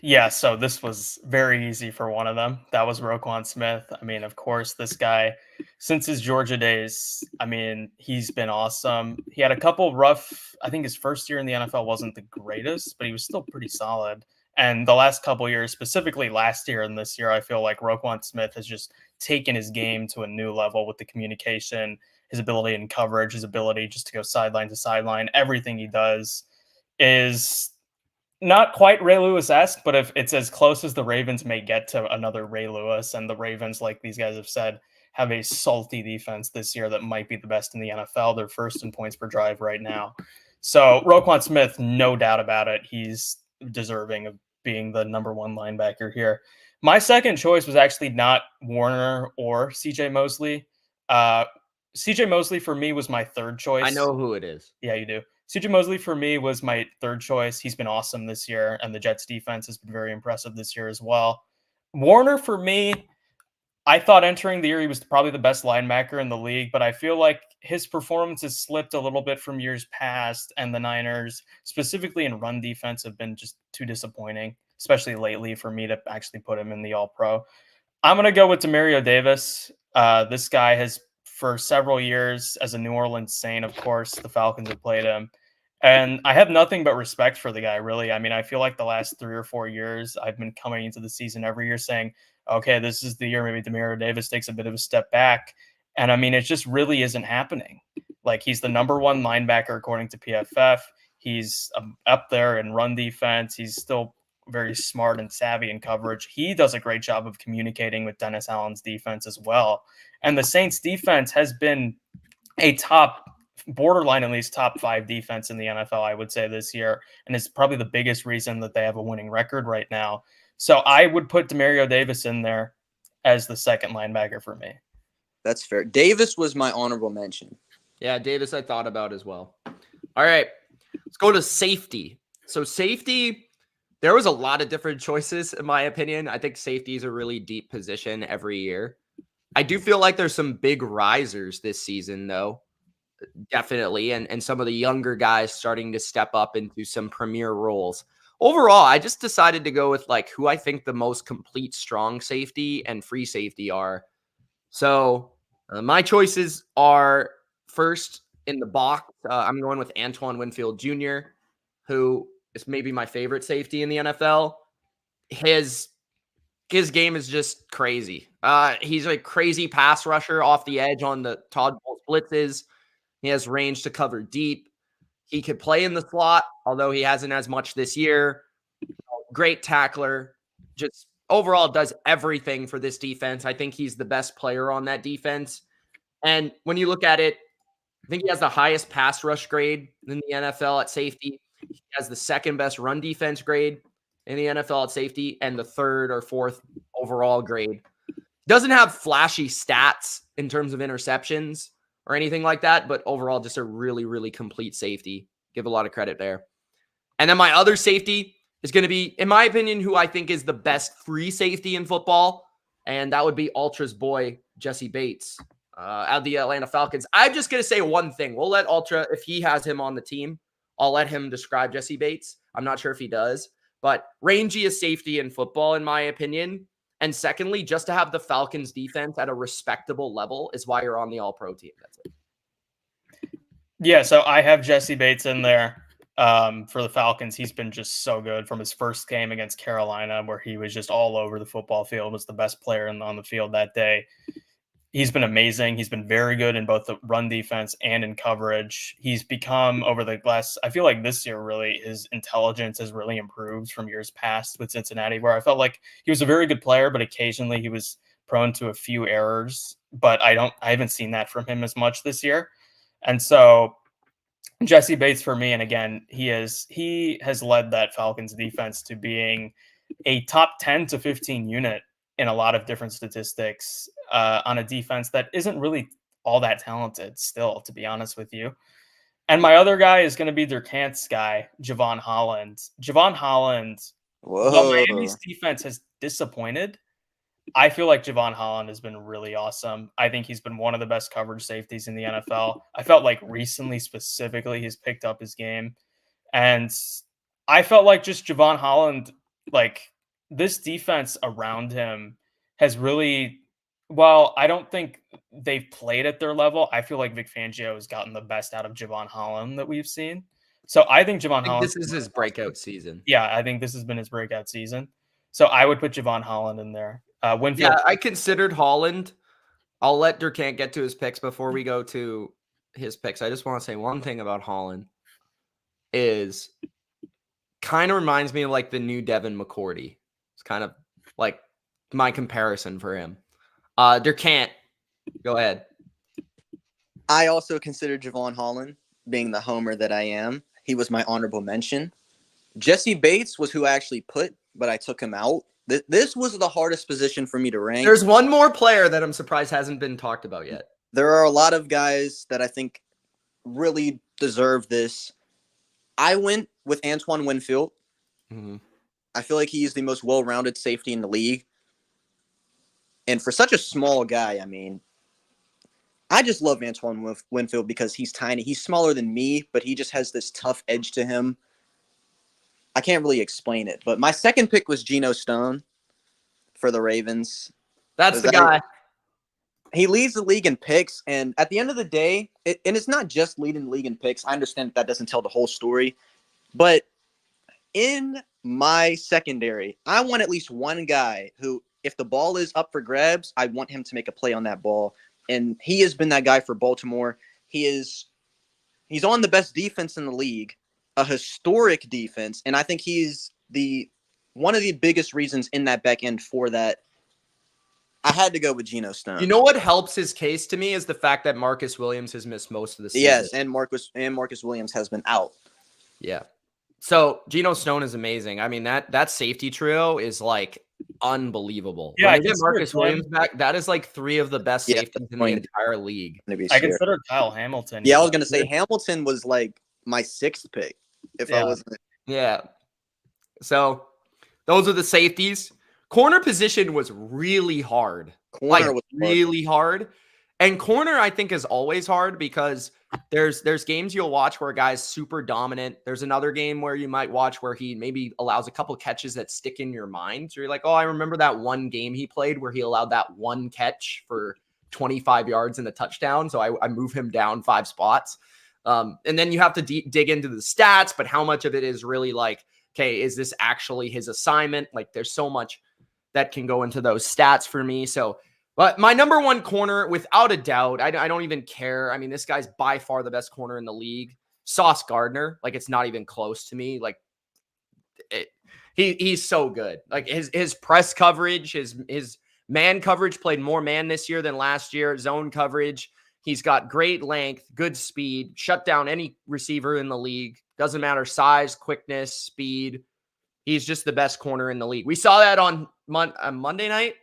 Yeah, so this was very easy for one of them. That was Roquan Smith. I mean, of course, this guy, since his Georgia days, I mean, he's been awesome. He had a couple rough, I think his first year in the NFL wasn't the greatest, but he was still pretty solid. And the last couple years, specifically last year and this year, I feel like Roquan Smith has just taken his game to a new level with the communication, his ability in coverage, his ability just to go sideline to sideline. Everything he does is not quite Ray Lewis-esque, but if it's as close as the Ravens may get to another Ray Lewis, and the Ravens, like these guys have said, have a salty defense this year that might be the best in the NFL. They're first in points per drive right now. So Roquan Smith, no doubt about it, he's deserving of being the number 1 linebacker here. My second choice was actually not Warner or CJ Mosley. CJ Mosley for me was my third choice. I know who it is. Yeah, you do. CJ Mosley for me was my third choice. He's been awesome this year, and the Jets defense has been very impressive this year as well. Warner for me, I thought entering the year he was probably the best linebacker in the league, but I feel like his performance has slipped a little bit from years past, and the Niners, specifically in run defense, have been just too disappointing, especially lately, for me to actually put him in the All-Pro. I'm going to go with Demario Davis. This guy has, for several years, as a New Orleans Saint, of course, the Falcons have played him. And I have nothing but respect for the guy, really. I mean, I feel like the last 3 or 4 years, I've been coming into the season every year saying, okay, this is the year maybe Demario Davis takes a bit of a step back. And I mean, it just really isn't happening. Like, he's the number 1 linebacker according to PFF. He's up there in run defense. He's still very smart and savvy in coverage. He does a great job of communicating with Dennis Allen's defense as well. And the Saints defense has been a top borderline at least top 5 defense in the NFL, I would say, this year, and it's probably the biggest reason that they have a winning record right now. So I would put Demario Davis in there as the second linebacker for me. That's fair. Davis was my honorable mention. Yeah, Davis I thought about as well. All right, let's go to safety. So safety, there was a lot of different choices in my opinion. I think safety is a really deep position every year. I do feel like there's some big risers this season, though. Definitely. And some of the younger guys starting to step up into some premier roles. Overall, I just decided to go with like who I think the most complete strong safety and free safety are. So my choices are first in the box. I'm going with Antoine Winfield Jr., who is maybe my favorite safety in the NFL. His game is just crazy. He's a crazy pass rusher off the edge on the Todd Bowles blitzes. He has range to cover deep. He could play in the slot, although he hasn't as much this year. Great tackler. Just overall does everything for this defense. I think he's the best player on that defense. And when you look at it, I think he has the highest pass rush grade in the NFL at safety. He has the second best run defense grade in the NFL at safety and the third or fourth overall grade. Doesn't have flashy stats in terms of interceptions or anything like that, but overall just a really, really complete safety. Give a lot of credit there. And then my other safety is going to be, in my opinion, who I think is the best free safety in football, and that would be Ultra's boy, Jesse Bates, out of the Atlanta Falcons. I'm just going to say one thing. We'll let Ultra, if he has him on the team, I'll let him describe Jesse Bates. I'm not sure if he does, but rangiest safety in football, in my opinion. And secondly, just to have the Falcons defense at a respectable level is why you're on the All-Pro team. That's it. Yeah, so I have Jesse Bates in there for the Falcons. He's been just so good from his first game against Carolina, where he was just all over the football field, was the best player on the field that day. He's been amazing. He's been very good in both the run defense and in coverage. He's become, over the last, I feel like this year, really, his intelligence has really improved from years past with Cincinnati, where I felt like he was a very good player, but occasionally he was prone to a few errors. But I haven't seen that from him as much this year. And so Jesse Bates for me, and again, he has led that Falcons defense to being a top 10 to 15 unit in a lot of different statistics on a defense that isn't really all that talented still, to be honest with you. And my other guy is going to be Durcant's guy, Javon Holland. Javon Holland, while Miami's defense has disappointed, I feel like Javon Holland has been really awesome. I think he's been one of the best coverage safeties in the NFL. I felt like recently, specifically, he's picked up his game. And I felt like just Javon Holland, like this defense around him has really, well, I don't think they've played at their level. I feel like Vic Fangio has gotten the best out of Javon Holland that we've seen. So I think Javon Holland. This is his breakout season. Yeah, I think this has been his breakout season. So I would put Javon Holland in there. Winfield. Yeah, I considered Holland. I'll let Durcant get to his picks before we go to his picks. I just want to say one thing about Holland is kind of reminds me of like the new Devin McCourty. It's kind of like my comparison for him. Durcant, go ahead. I also consider Javon Holland, being the homer that I am. He was my honorable mention. Jesse Bates was who I actually put, but I took him out. This was the hardest position for me to rank. There's one more player that I'm surprised hasn't been talked about yet. There are a lot of guys that I think really deserve this. I went with Antoine Winfield. Mm-hmm. I feel like he's the most well-rounded safety in the league. And for such a small guy, I mean, I just love Antoine Winfield because he's tiny. He's smaller than me, but he just has this tough edge to him. I can't really explain it. But my second pick was Geno Stone for the Ravens. That's the guy. He leads the league in picks. And at the end of the day, and it's not just leading the league in picks. I understand that doesn't tell the whole story. But in my secondary, I want at least one guy who, if the ball is up for grabs, I want him to make a play on that ball. And he has been that guy for Baltimore. He's on the best defense in the league, a historic defense, and I think he's one of the biggest reasons in that back end for that. I had to go with Geno Stone. You know what helps his case to me is the fact that Marcus Williams has missed most of the season. Yes, and Marcus Williams has been out. Yeah. So Geno Stone is amazing. I mean, that safety trio is like unbelievable. Yeah, When I they get consider Marcus him- Williams back, that is like 3 of the best Yeah, safeties in the going to- entire league. I consider Kyle Hamilton. Yeah, I was gonna say Hamilton was like my 6th pick if I Yeah. wasn't. Yeah. So those are the safeties. Corner position was really hard. Corner was really hard. And corner, I think, is always hard because there's games you'll watch where a guy's super dominant. There's another game where you might watch where he maybe allows a couple catches that stick in your mind. So you're like, oh, I remember that one game he played where he allowed that one catch for 25 yards and a touchdown. So I move him down 5 spots. And then you have to dig into the stats, but how much of it is really like, okay, is this actually his assignment? Like there's so much that can go into those stats for me. So, but my number one corner, without a doubt, I don't even care. I mean, this guy's by far the best corner in the league. Sauce Gardner, like it's not even close to me. Like he's so good. Like his press coverage, his man coverage, played more man this year than last year. Zone coverage. He's got great length, good speed, shut down any receiver in the league. Doesn't matter size, quickness, speed. He's just the best corner in the league. We saw that on Monday night.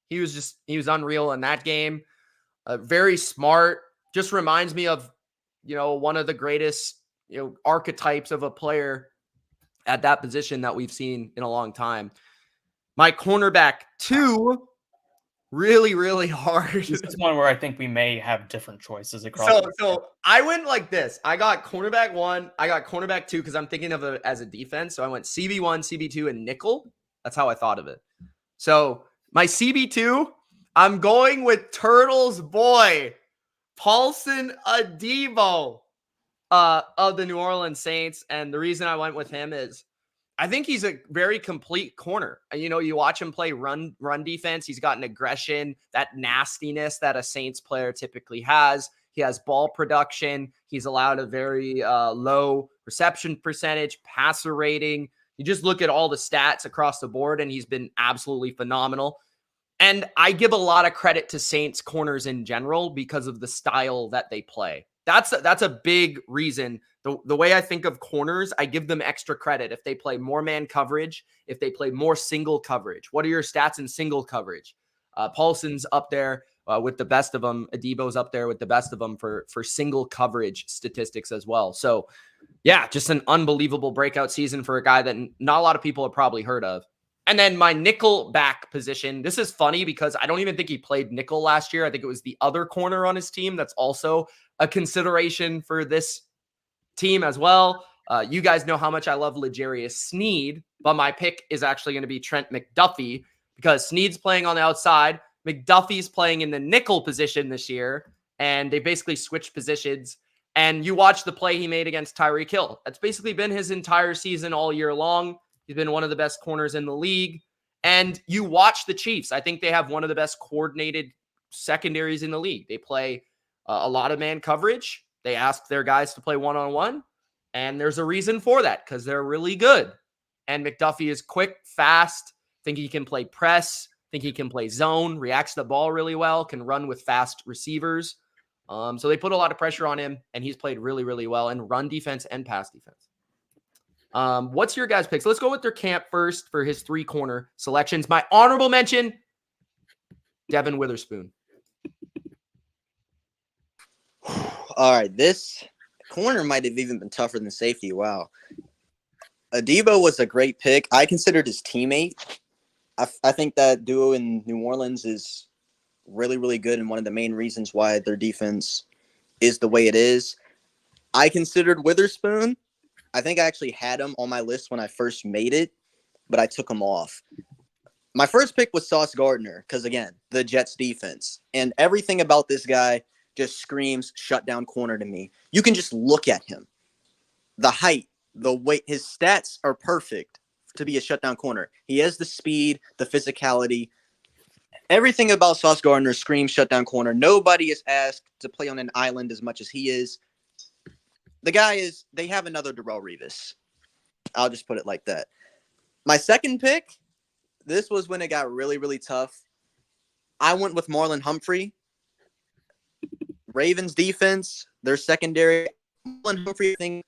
He was unreal in that game. Very smart. Just reminds me of, one of the greatest, archetypes of a player at that position that we've seen in a long time. My cornerback 2, really, really hard. This is one where I think we may have different choices across. So I went like this. I got cornerback 1. I got cornerback 2 because I'm thinking of it as a defense. So I went CB1, CB2, and nickel. That's how I thought of it. So my CB2, I'm going with Turtles boy, Paulson Adebo of the New Orleans Saints. And the reason I went with him is I think he's a very complete corner. You watch him play run defense. He's got an aggression, that nastiness that a Saints player typically has. He has ball production. He's allowed a very low reception percentage, passer rating. You just look at all the stats across the board, and he's been absolutely phenomenal. And I give a lot of credit to Saints corners in general because of the style that they play. That's a big reason. The way I think of corners, I give them extra credit. If they play more man coverage, if they play more single coverage. What are your stats in single coverage? Paulson's up there with the best of them. Adebo's up there with the best of them for single coverage statistics as well. So, yeah, just an unbelievable breakout season for a guy that not a lot of people have probably heard of. And then my nickel back position. This is funny because I don't even think he played nickel last year. I think it was the other corner on his team that's also a consideration for this team as well. You guys know how much I love L'Jarius Sneed, but my pick is actually going to be Trent McDuffie because Sneed's playing on the outside. McDuffie's playing in the nickel position this year, and they basically switched positions. And you watch the play he made against Tyreek Hill. That's basically been his entire season all year long. He's been one of the best corners in the league. And you watch the Chiefs. I think they have one of the best coordinated secondaries in the league. They play a lot of man coverage. They ask their guys to play one-on-one. And there's a reason for that because they're really good. And McDuffie is quick, fast. Think he can play press. Think he can play zone. Reacts to the ball really well. Can run with fast receivers. So they put a lot of pressure on him. And he's played really, really well in run defense and pass defense. What's your guys' picks? Let's go with Durcant first for his 3 corner selections. My honorable mention, Devin Witherspoon. All right, this corner might have even been tougher than safety. Wow. Adebo was a great pick. I considered his teammate. I think that duo in New Orleans is really, really good and one of the main reasons why their defense is the way it is. I considered Witherspoon. I think I actually had him on my list when I first made it, but I took him off. My first pick was Sauce Gardner because, again, the Jets defense. And everything about this guy just screams shutdown corner to me. You can just look at him. The height, the weight, his stats are perfect to be a shutdown corner. He has the speed, the physicality. Everything about Sauce Gardner screams shutdown corner. Nobody is asked to play on an island as much as he is. The guy is, they have another Darrelle Revis. I'll just put it like that. My second pick, this was when it got really, really tough. I went with Marlon Humphrey. Ravens defense, their secondary. Marlon Humphrey, I think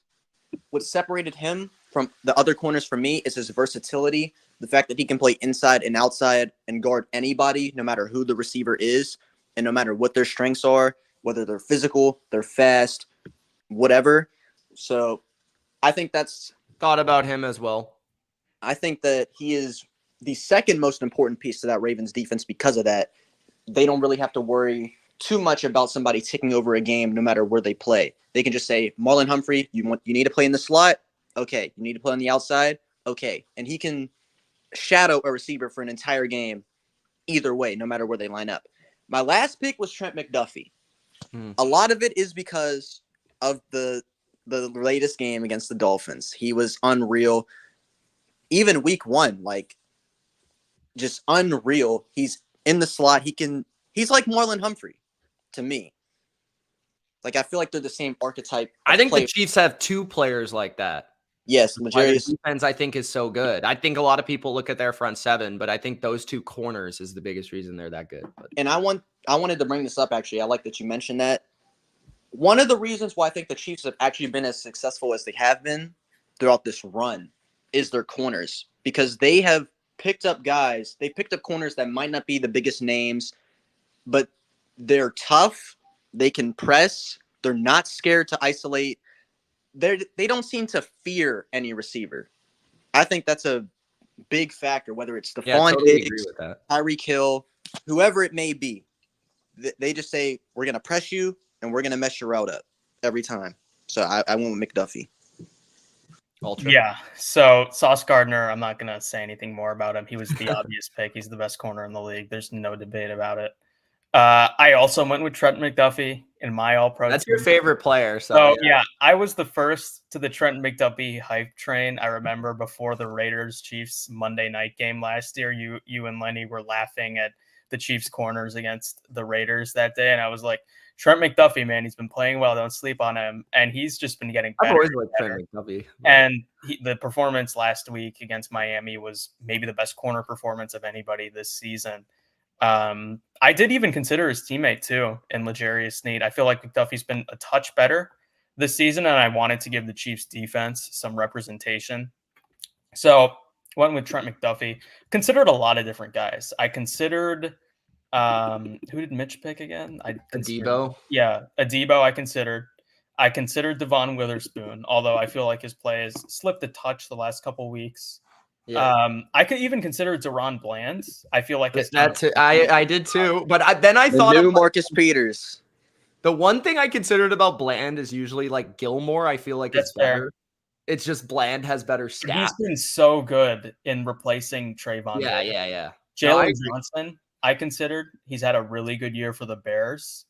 what separated him from the other corners for me is his versatility. The fact that he can play inside and outside and guard anybody, no matter who the receiver is, and no matter what their strengths are, whether they're physical, they're fast, whatever. So I think that's Thought about him as well. I think that he is the second most important piece to that Ravens defense because of that. They don't really have to worry too much about somebody taking over a game no matter where they play. They can just say, Marlon Humphrey, you need to play in the slot? Okay. You need to play on the outside? Okay. And he can shadow a receiver for an entire game either way, no matter where they line up. My last pick was Trent McDuffie. A lot of it is because of the latest game against the Dolphins. He was unreal. Even week 1, like, just unreal. He's in the slot. He's like Marlon Humphrey to me. Like, I feel like they're the same archetype. I think player. the Chiefs have 2 players like that. Yes, Their defense, I think, is so good. I think a lot of people look at their front 7, but I think those 2 corners is the biggest reason they're that good. But. And I wanted to bring this up, actually. I like that you mentioned that. One of the reasons why I think the Chiefs have actually been as successful as they have been throughout this run is their corners, because they have picked up guys. They picked up corners that might not be the biggest names, but they're tough. They can press. They're not scared to isolate. They don't seem to fear any receiver. I think that's a big factor, whether it's Stephon Diggs, Tyreek Hill, whoever it may be. They just say, we're going to press you, and we're going to mess your route up every time. So I went with McDuffie. Ultra. Yeah. So Sauce Gardner, I'm not going to say anything more about him. He was the obvious pick. He's the best corner in the league. There's no debate about it. I also went with Trent McDuffie in my All-Pro. That's your favorite player. So yeah, I was the first to the Trent McDuffie hype train. I remember before the Raiders-Chiefs Monday night game last year, you and Lenny were laughing at the Chiefs corners against the Raiders that day, and I was like, Trent McDuffie, man, he's been playing well. Don't sleep on him, and he's just been getting better. I've always liked Trent McDuffie. And the performance last week against Miami was maybe the best corner performance of anybody this season. I did even consider his teammate too in L'Jarius Sneed. I feel like McDuffie's been a touch better this season, and I wanted to give the Chiefs defense some representation. So went with Trent McDuffie. Considered a lot of different guys. I considered who did Mitch pick again? Adebo. Yeah, Adebo I considered Devon Witherspoon, although I feel like his play has slipped a touch the last couple weeks. Yeah. I could even consider Deron Bland. I feel like I did too, but then I thought of Marcus Peters. The one thing I considered about Bland is usually like Gilmore. I feel like it's better. Fair. It's just Bland has better stats. He's been so good in replacing Trayvon. Yeah. Jalen Johnson, I considered. He's had a really good year for the Bears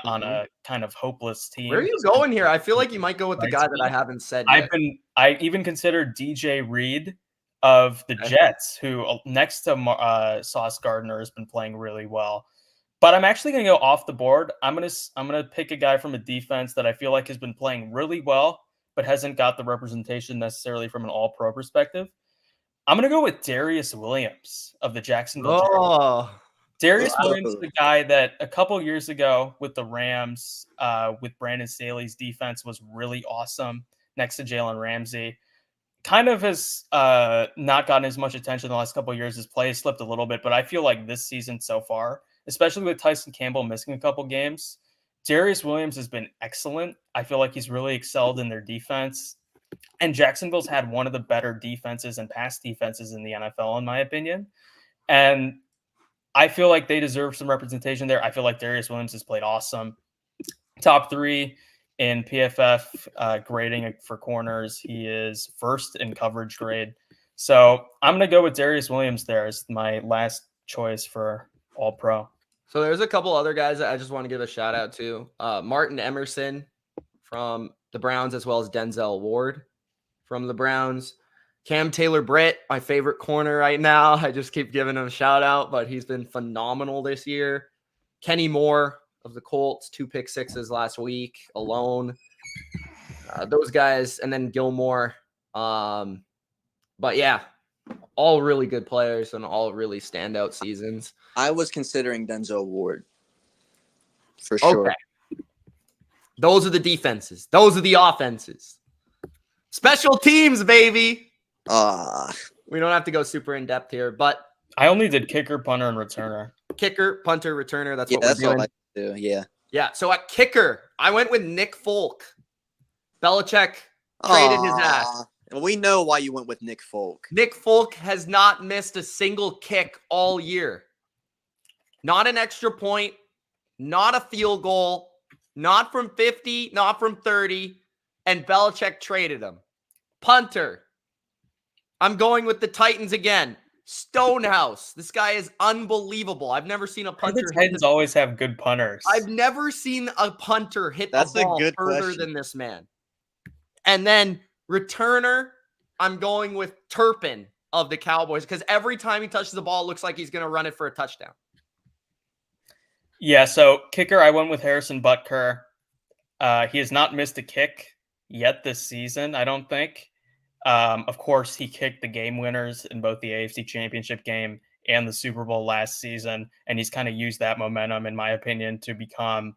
on a kind of hopeless team. Where are you going here? I feel like you might go with the guy that I haven't said yet. I even considered DJ Reed of the Jets, who next to Sauce Gardner has been playing really well. But I'm actually going to go off the board. I'm going to pick a guy from a defense that I feel like has been playing really well, but hasn't got the representation necessarily from an all-pro perspective. I'm going to go with Darius Williams of the Jacksonville Jaguars. Darius Williams is the guy that a couple years ago with the Rams, with Brandon Staley's defense, was really awesome next to Jalen Ramsey. Kind of has not gotten as much attention the last couple of years. His play has slipped a little bit, but I feel like this season so far, especially with Tyson Campbell missing a couple games, Darius Williams has been excellent. I feel like he's really excelled in their defense. And Jacksonville's had one of the better defenses and pass defenses in the NFL, in my opinion. And I feel like they deserve some representation there. I feel like Darius Williams has played awesome. Top 3 in PFF grading for corners. He is first in coverage grade. So I'm going to go with Darius Williams there as my last choice for All-Pro. So there's a couple other guys that I just want to give a shout out to. Martin Emerson from the Browns, as well as Denzel Ward from the Browns. Cam Taylor-Britt, my favorite corner right now. I just keep giving him a shout out, but he's been phenomenal this year. Kenny Moore of the Colts, 2 pick sixes last week alone. Those guys, and then Gilmore. But yeah, All really good players and all really standout seasons. I was considering Denzel Ward for sure. Okay. Those are the defenses. Those are the offenses. Special teams, baby. We don't have to go super in depth here, but I only did kicker, punter, and returner. kicker, punter, returner. That's Yeah, what we're that's doing. all I do. Yeah. Yeah. So at kicker, I went with Nick Folk. Belichick traded his ass. We know why you went with Nick Folk. Nick Folk has not missed a single kick all year. Not an extra point, not a field goal, not from 50, not from 30, and Belichick traded him. Punter. I'm going with the Titans again. Stonehouse. This guy is unbelievable. I've never seen a punter. The Titans always have good punters. I've never seen a punter hit That's a a ball good further question. than this man. And then returner, I'm going with Turpin of the Cowboys because every time he touches the ball, it looks like he's going to run it for a touchdown. Yeah, so kicker, I went with Harrison Butker. He has not missed a kick yet this season, I don't think. Of course, he kicked the game winners in both the AFC Championship game and the Super Bowl last season, and he's kind of used that momentum, in my opinion, to become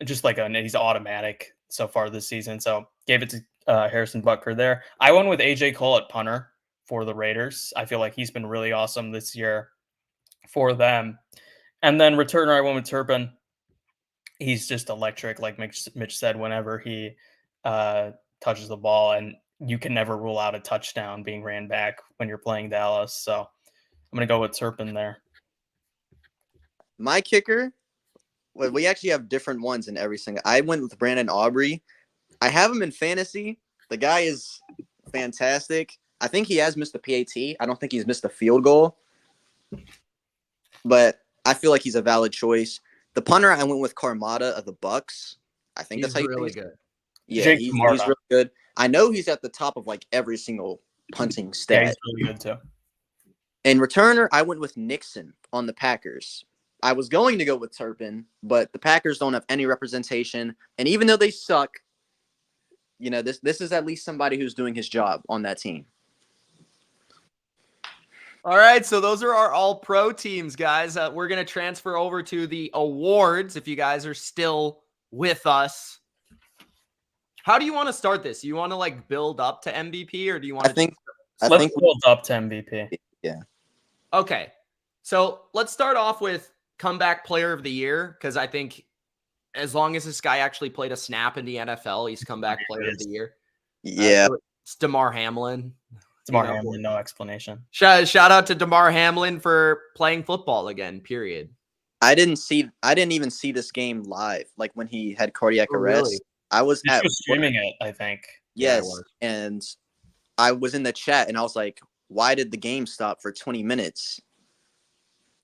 just like he's automatic so far this season. So gave it to Harrison Butker there. I went with AJ Cole at punter for the Raiders. I feel like he's been really awesome this year for them. And then returner, I went with Turpin. He's just electric, like Mitch said, whenever he touches the ball, and you can never rule out a touchdown being ran back when you're playing Dallas. So I'm going to go with Turpin there. My kicker, well, we actually have different ones in every single. I went with Brandon Aubrey. I have him in fantasy. The guy is fantastic. I think he has missed the PAT. I don't think he's missed a field goal. But I feel like he's a valid choice. The punter, I went with Carmada of the Bucks. I think He's that's how you really say it. good. Yeah, Jake he's Camarda. really good. I know he's at the top of like every single punting stat. Yeah, he's really good too. And returner, I went with Nixon on the Packers. I was going to go with Turpin, but the Packers don't have any representation. And even though they suck, you know, this is at least somebody who's doing his job on that team. All right, so those are our all-pro teams, guys. We're going to transfer over to the awards if you guys are still with us. How do you want to start this? You want to like build up to MVP, or do you want to Let's build up to MVP. Yeah. Okay. So let's start off with comeback player of the year, because I think as long as this guy actually played a snap in the NFL, he's comeback player of the year. Yeah. So it's DeMar Hamlin. DeMar Hamlin, no explanation. Shout out to DeMar Hamlin for playing football again, period. I didn't even see this game live, like when he had cardiac arrest. Really? I was He was streaming it, I think. Yes. Yeah, And I was in the chat and I was like, why did the game stop for 20 minutes?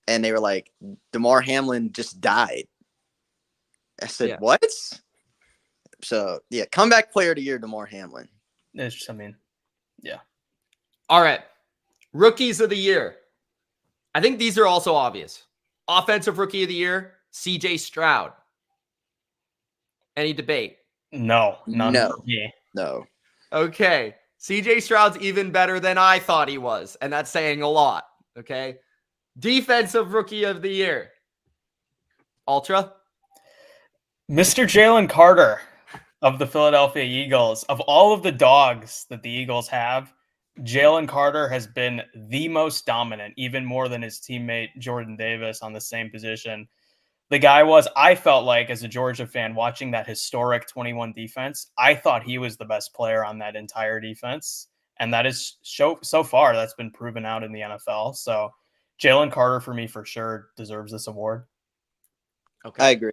And they were like, DeMar Hamlin just died. I said, Yeah. what? So, yeah, comeback player of the year, DeMar Hamlin. It's just, I mean, yeah. All right. Rookies of the year. I think these are also obvious. Offensive rookie of the year, CJ Stroud. Any debate? No, none No. for me. No. Okay. CJ Stroud's even better than I thought he was, and that's saying a lot. Okay. Defensive rookie of the year. Ultra. Mr. Jalen Carter of the Philadelphia Eagles. Of all of the dogs that the Eagles have, Jalen Carter has been the most dominant, even more than his teammate Jordan Davis on the same position. The guy was, I felt like, as a Georgia fan, watching that historic 21 defense, I thought he was the best player on that entire defense. And that is, so far, that's been proven out in the NFL. So Jalen Carter, for me, for sure, deserves this award. Okay. I agree.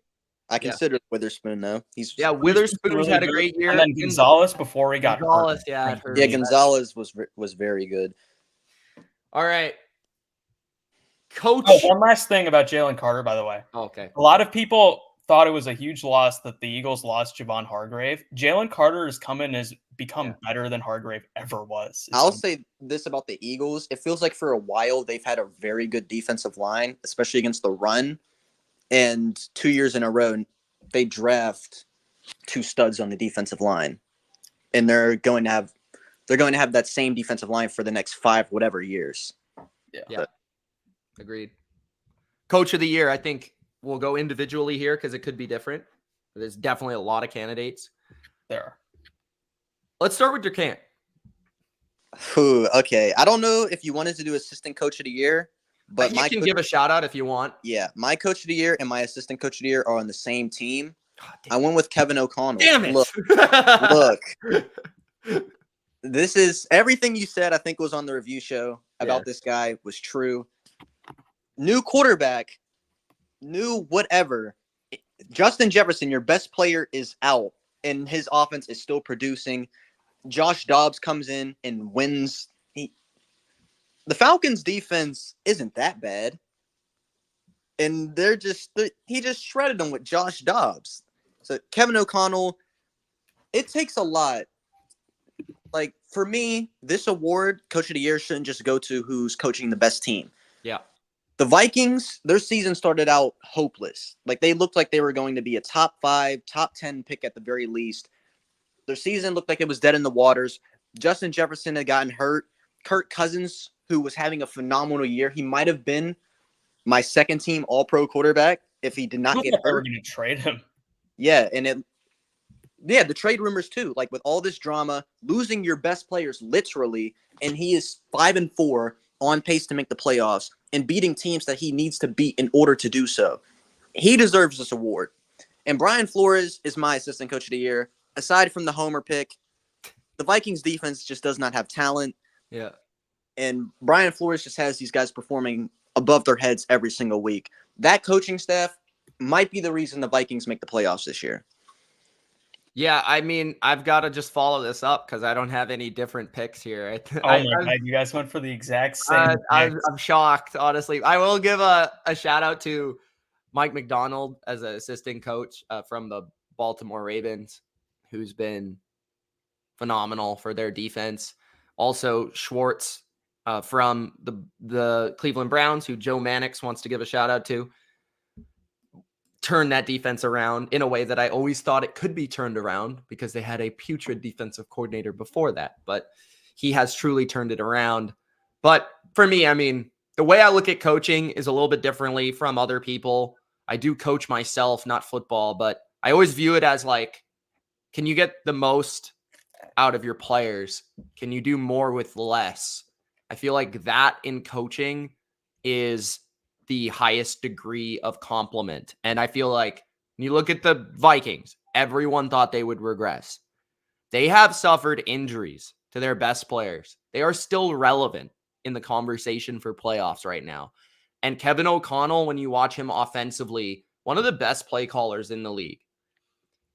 I consider Witherspoon, though. Witherspoon's really had a good. great year. And then Gonzalez before he got Gonzalez, hurt. yeah, it hurt. Yeah, Gonzalez was very good. All right. Coach. Oh, one last thing about Jalen Carter, by the way. Okay. A lot of people thought it was a huge loss that the Eagles lost Javon Hargrave. Jalen Carter has come in and has become better than Hargrave ever was. I'll say this about the Eagles. It feels like for a while they've had a very good defensive line, especially against the run. And 2 years in a row, they draft two studs on the defensive line. And they're going to have they're going to have that same defensive line for the next 5 whatever years. Yeah. Agreed. Coach of the year, I think we'll go individually here because it could be different. There's definitely a lot of candidates. There are. Let's start with Durcant. Okay. I don't know if you wanted to do assistant coach of the year, but You can give a shout out if you want. Yeah, my coach of the year and my assistant coach of the year are on the same team. God, I went with Kevin O'Connell. Damn it. Look. This is everything you said, I think, was on the review show about this guy was true. New quarterback, new whatever. Justin Jefferson, your best player, is out, and his offense is still producing. Josh Dobbs comes in and wins. The Falcons' defense isn't that bad, and he just shredded them with Josh Dobbs. So Kevin O'Connell, it takes a lot. Like, for me, this award, Coach of the Year, shouldn't just go to who's coaching the best team. Yeah. The Vikings, their season started out hopeless. Like, they looked like they were going to be a top 5, top 10 pick at the very least. Their season looked like it was dead in the waters. Justin Jefferson had gotten hurt. Kirk Cousins, who was having a phenomenal year, he might have been my second team all-pro quarterback if he did not get hurt. They were going to trade him. Yeah, and the trade rumors too. Like, with all this drama, losing your best players literally, and he is 5-4 on pace to make the playoffs and beating teams that he needs to beat in order to do so. He deserves this award. And Brian Flores is my assistant coach of the year. Aside from the homer pick, the Vikings defense just does not have talent. Yeah. And Brian Flores just has these guys performing above their heads every single week. That coaching staff might be the reason the Vikings make the playoffs this year. Yeah, I mean, I've got to just follow this up because I don't have any different picks here. Oh my God, you guys went for the exact same I'm shocked, honestly. I will give a shout out to Mike McDonald as an assistant coach from the Baltimore Ravens, who's been phenomenal for their defense. Also, Schwartz from the Cleveland Browns, who Joe Mannix wants to give a shout out to. Turn that defense around in a way that I always thought it could be turned around because they had a putrid defensive coordinator before that, but he has truly turned it around. But for me, I mean, the way I look at coaching is a little bit differently from other people. I do coach myself, not football, but I always view it as like, can you get the most out of your players? Can you do more with less? I feel like that in coaching is the highest degree of compliment. And I feel like when you look at the Vikings, everyone thought they would regress. They have suffered injuries to their best players. They are still relevant in the conversation for playoffs right now. And Kevin O'Connell, when you watch him offensively, one of the best play callers in the league.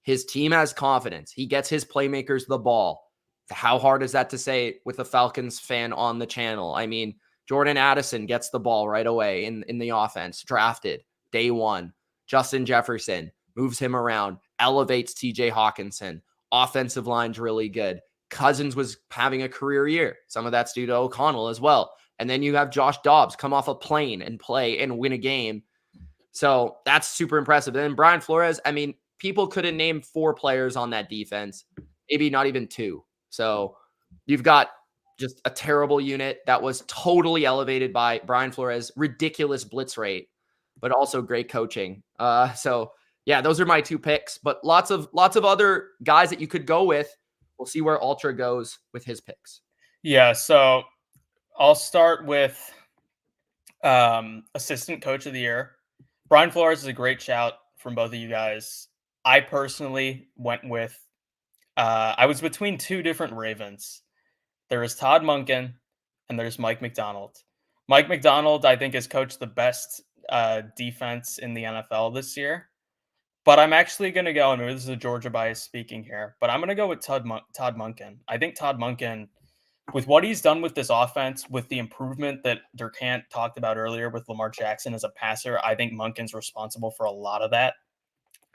His team has confidence. He gets his playmakers the ball. How hard is that to say with a Falcons fan on the channel? I mean, Jordan Addison gets the ball right away in the offense, drafted day one. Justin Jefferson moves him around, elevates TJ Hawkinson. Offensive line's really good. Cousins was having a career year. Some of that's due to O'Connell as well. And then you have Josh Dobbs come off a plane and play and win a game. So that's super impressive. And then Brian Flores, I mean, people couldn't name 4 players on that defense, maybe not even 2. So you've got just a terrible unit that was totally elevated by Brian Flores, ridiculous blitz rate, but also great coaching. So yeah, those are my 2 picks, but lots of other guys that you could go with. We'll see where Ultra goes with his picks. Yeah. So I'll start with assistant coach of the year. Brian Flores is a great shout from both of you guys. I personally went with, I was between 2 different Ravens. There is Todd Monken and there's Mike McDonald. Mike McDonald, I think, has coached the best defense in the NFL this year. But I'm actually going to go, and this is a Georgia bias speaking here, but I'm going to go with Todd Monken. I think Todd Monken, with what he's done with this offense, with the improvement that Durcant talked about earlier with Lamar Jackson as a passer, I think Monken's responsible for a lot of that.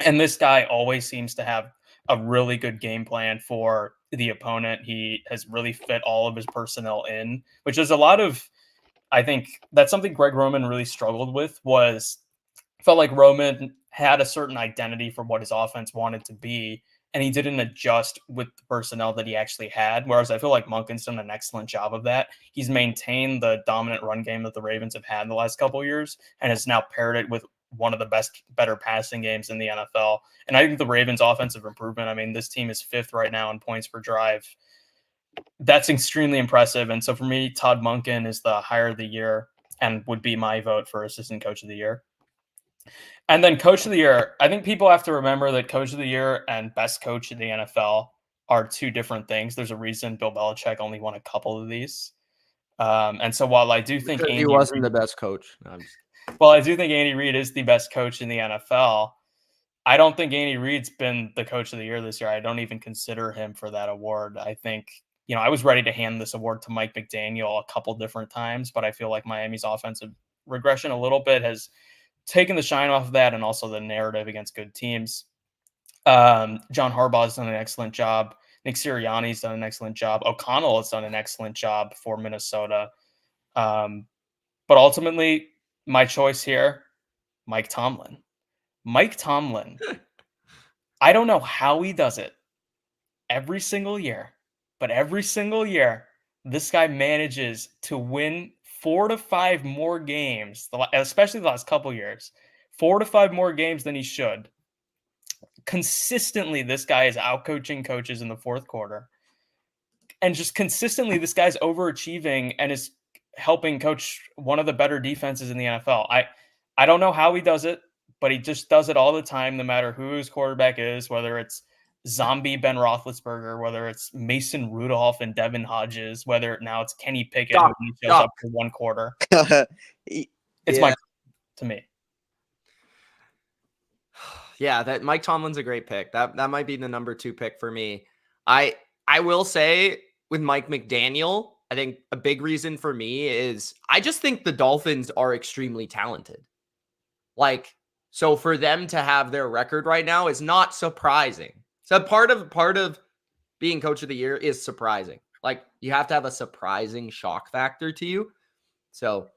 And this guy always seems to have a really good game plan for the opponent. He has really fit all of his personnel in, which is a lot of, I think that's something Greg Roman really struggled with, felt like Roman had a certain identity for what his offense wanted to be. and he didn't adjust with the personnel that he actually had. Whereas I feel like Monken's done an excellent job of that. He's maintained the dominant run game that the Ravens have had in the last couple of years and has now paired it with one of the better passing games in the NFL. And I think the Ravens' offensive improvement, I mean, this team is 5th right now in points per drive. That's extremely impressive. And so for me, Todd Monken is the hire of the year and would be my vote for assistant coach of the year. And then coach of the year, I think people have to remember that coach of the year and best coach in the NFL are 2 different things. There's a reason Bill Belichick only won a couple of these. And so while I do think he wasn't the best coach. No, well, I do think Andy Reid is the best coach in the NFL. I don't think Andy Reid's been the coach of the year this year. I don't even consider him for that award. I think, I was ready to hand this award to Mike McDaniel a couple different times, but I feel like Miami's offensive regression a little bit has taken the shine off of that, and also the narrative against good teams. John Harbaugh's done an excellent job. Nick Sirianni's done an excellent job. O'Connell has done an excellent job for Minnesota. But ultimately, my choice here, Mike Tomlin. Mike Tomlin, I don't know how he does it every single year, but every single year, this guy manages to win 4 to 5 more games, especially the last couple years, 4 to 5 more games than he should. Consistently, this guy is outcoaching coaches in the 4th quarter. And just consistently, this guy's overachieving and is helping coach one of the better defenses in the NFL. I don't know how he does it, but he just does it all the time, no matter who his quarterback is, whether it's zombie Ben Roethlisberger, whether it's Mason Rudolph and Devin Hodges, whether now it's Kenny Pickett who shows up for 1 quarter. It's Mike to me. Yeah, that Mike Tomlin's a great pick. That might be the number 2 pick for me. I will say with Mike McDaniel, I think a big reason for me is I just think the Dolphins are extremely talented. So for them to have their record right now is not surprising. So part of being coach of the year is surprising. You have to have a surprising shock factor to you. So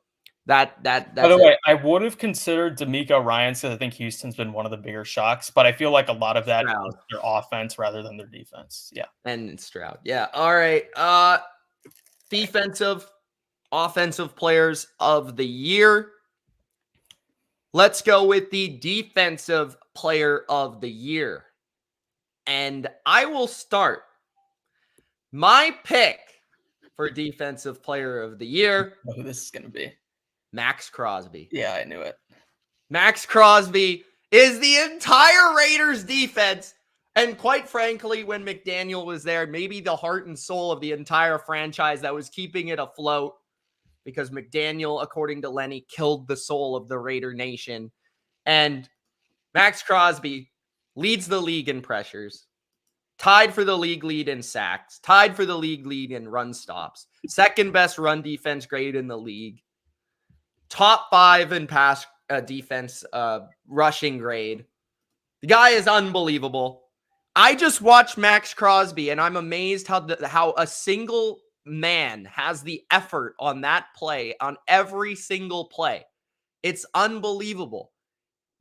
that's by the way, I would have considered D'Amico Ryans because I think Houston's been one of the bigger shocks, but I feel like a lot of that is their offense rather than their defense. Yeah. And Stroud. Yeah. All right. Defensive, offensive players of the year. Let's go with the defensive player of the year. And I will start. My pick for defensive player of the year. Who this is going to be? Max Crosby. Yeah, I knew it. Max Crosby is the entire Raiders defense. And quite frankly, when McDaniel was there, maybe the heart and soul of the entire franchise that was keeping it afloat. Because McDaniel, according to Lenny, killed the soul of the Raider Nation. And Max Crosby leads the league in pressures, tied for the league lead in sacks, tied for the league lead in run stops, 2nd best run defense grade in the league, top 5 in pass defense rushing grade. The guy is unbelievable. I just watched Max Crosby, and I'm amazed how a single man has the effort on that play, on every single play. It's unbelievable.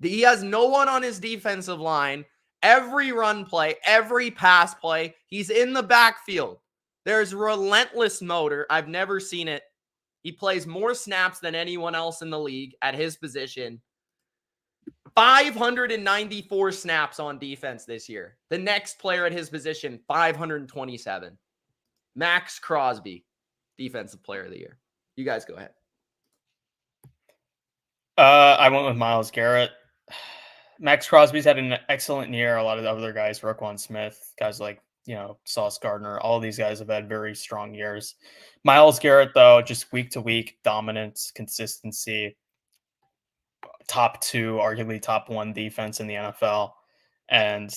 He has no one on his defensive line. Every run play, every pass play, he's in the backfield. There's relentless motor. I've never seen it. He plays more snaps than anyone else in the league at his position. 594 snaps on defense this year. The next player at his position, 527. Max Crosby, defensive player of the year. You guys go ahead. I went with Myles Garrett. Max Crosby's had an excellent year. A lot of the other guys, Roquan Smith, guys like, Sauce Gardner, all of these guys have had very strong years. Myles Garrett, though, just week to week dominance, consistency, top 2, arguably top 1 defense in the NFL. And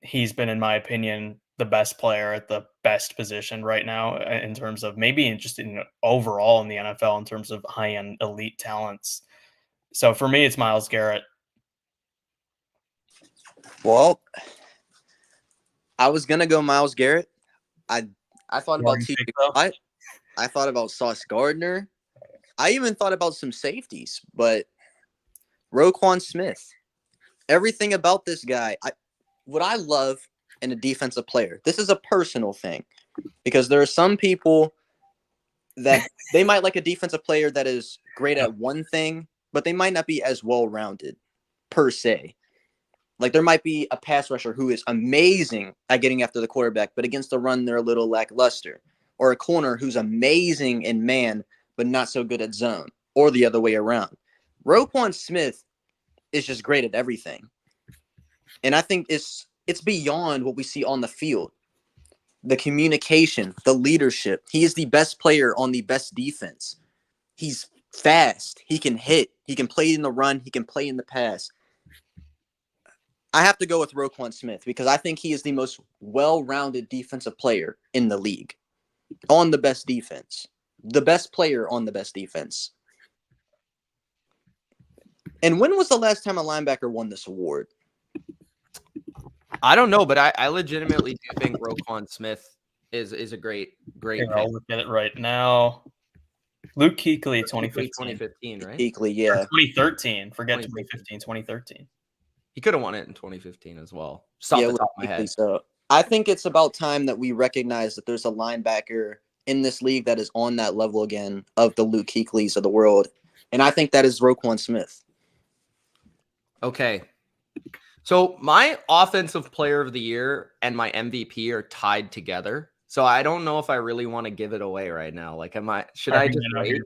he's been, in my opinion, the best player at the best position right now in terms of maybe just in overall in the NFL in terms of high-end elite talents. So for me, it's Myles Garrett. Well, I was gonna go Myles Garrett. I thought about TJ Watt. I thought about Sauce Gardner. I even thought about some safeties, but Roquan Smith. Everything about this guy. What I love in a defensive player. This is a personal thing because there are some people that they might like a defensive player that is great at one thing, but they might not be as well-rounded per se. Like there might be a pass rusher who is amazing at getting after the quarterback, but against the run, they're a little lackluster. Or a corner who's amazing in man, but not so good at zone, or the other way around. Roquan Smith is just great at everything. And I think it's beyond what we see on the field. The communication, the leadership. He is the best player on the best defense. He's fast. He can hit. He can play in the run. He can play in the pass. I have to go with Roquan Smith because I think he is the most well-rounded defensive player in the league on the best defense. The best player on the best defense. And when was the last time a linebacker won this award? I don't know, but I legitimately do think Roquan Smith is a great Here, pick. I'll look at it right now. Luke Kuechly, 2015. 2015, right? Kuechly, yeah. Or 2013. Forget 2015. 2013. He could have won it in 2015 as well. Just off the top of my head. So I think it's about time that we recognize that there's a linebacker in this league that is on that level again of the Luke Kuechlys of the world. And I think that is Roquan Smith. Okay. So my offensive player of the year and my MVP are tied together. So I don't know if I really want to give it away right now. Like, should I just wait?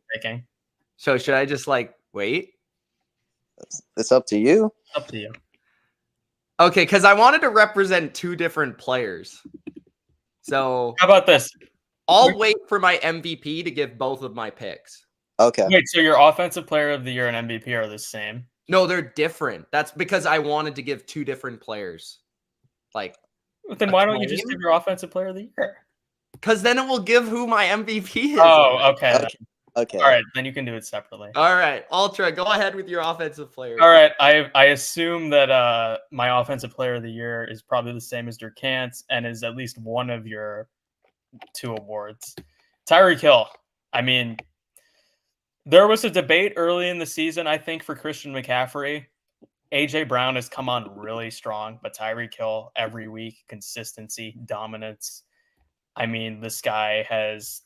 So should I just wait? It's up to you. Up to you. Okay, because I wanted to represent two different players. So how about this? I'll wait for my MVP to give both of my picks. Okay. Wait, so your offensive player of the year and MVP are the same? No, they're different. That's because I wanted to give two different players. Then why don't you just give your offensive player of the year? Because then it will give who my MVP is. Oh, okay. Okay. All right, then you can do it separately. All right, Ultra, go ahead with your offensive player. All right, I assume that my offensive player of the year is probably the same as Durcant and is at least one of your two awards. Tyreek Hill. I mean, there was a debate early in the season, I think, for Christian McCaffrey. A.J. Brown has come on really strong, but Tyreek Hill every week, consistency, dominance. I mean, this guy has...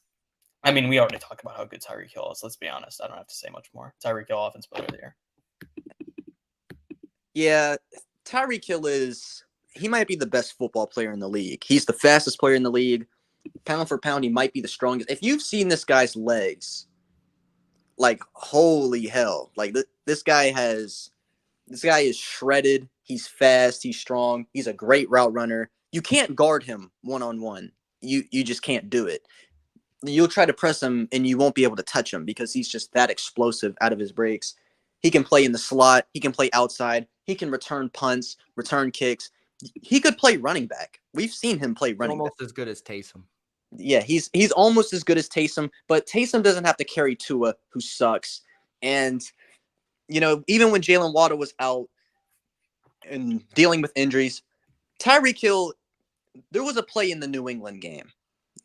I mean, we already talked about how good Tyreek Hill is. Let's be honest. I don't have to say much more. Tyreek Hill, offensive player of the year. Yeah, Tyreek Hill he might be the best football player in the league. He's the fastest player in the league. Pound for pound, he might be the strongest. If you've seen this guy's legs, holy hell. This guy is shredded. He's fast. He's strong. He's a great route runner. You can't guard him one-on-one. You just can't do it. You'll try to press him and you won't be able to touch him because he's just that explosive out of his breaks. He can play in the slot. He can play outside. He can return punts, return kicks. He could play running back. We've seen him play running almost back. As good as Taysom. Yeah, he's almost as good as Taysom, but Taysom doesn't have to carry Tua, who sucks. And, even when Jalen Waddle was out and dealing with injuries, Tyreek Hill, there was a play in the New England game.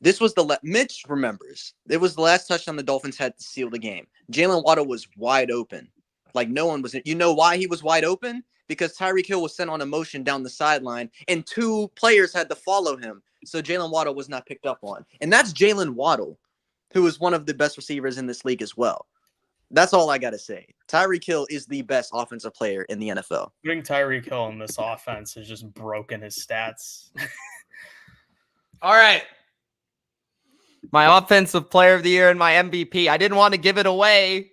This was Mitch remembers. It was the last touchdown the Dolphins had to seal the game. Jalen Waddle was wide open. No one was. You know why he was wide open? Because Tyreek Hill was sent on a motion down the sideline, and two players had to follow him. So Jalen Waddle was not picked up on. And that's Jalen Waddle, who is one of the best receivers in this league as well. That's all I got to say. Tyreek Hill is the best offensive player in the NFL. Putting Tyreek Hill in this offense has just broken his stats. All right. My offensive player of the year and my MVP. I didn't want to give it away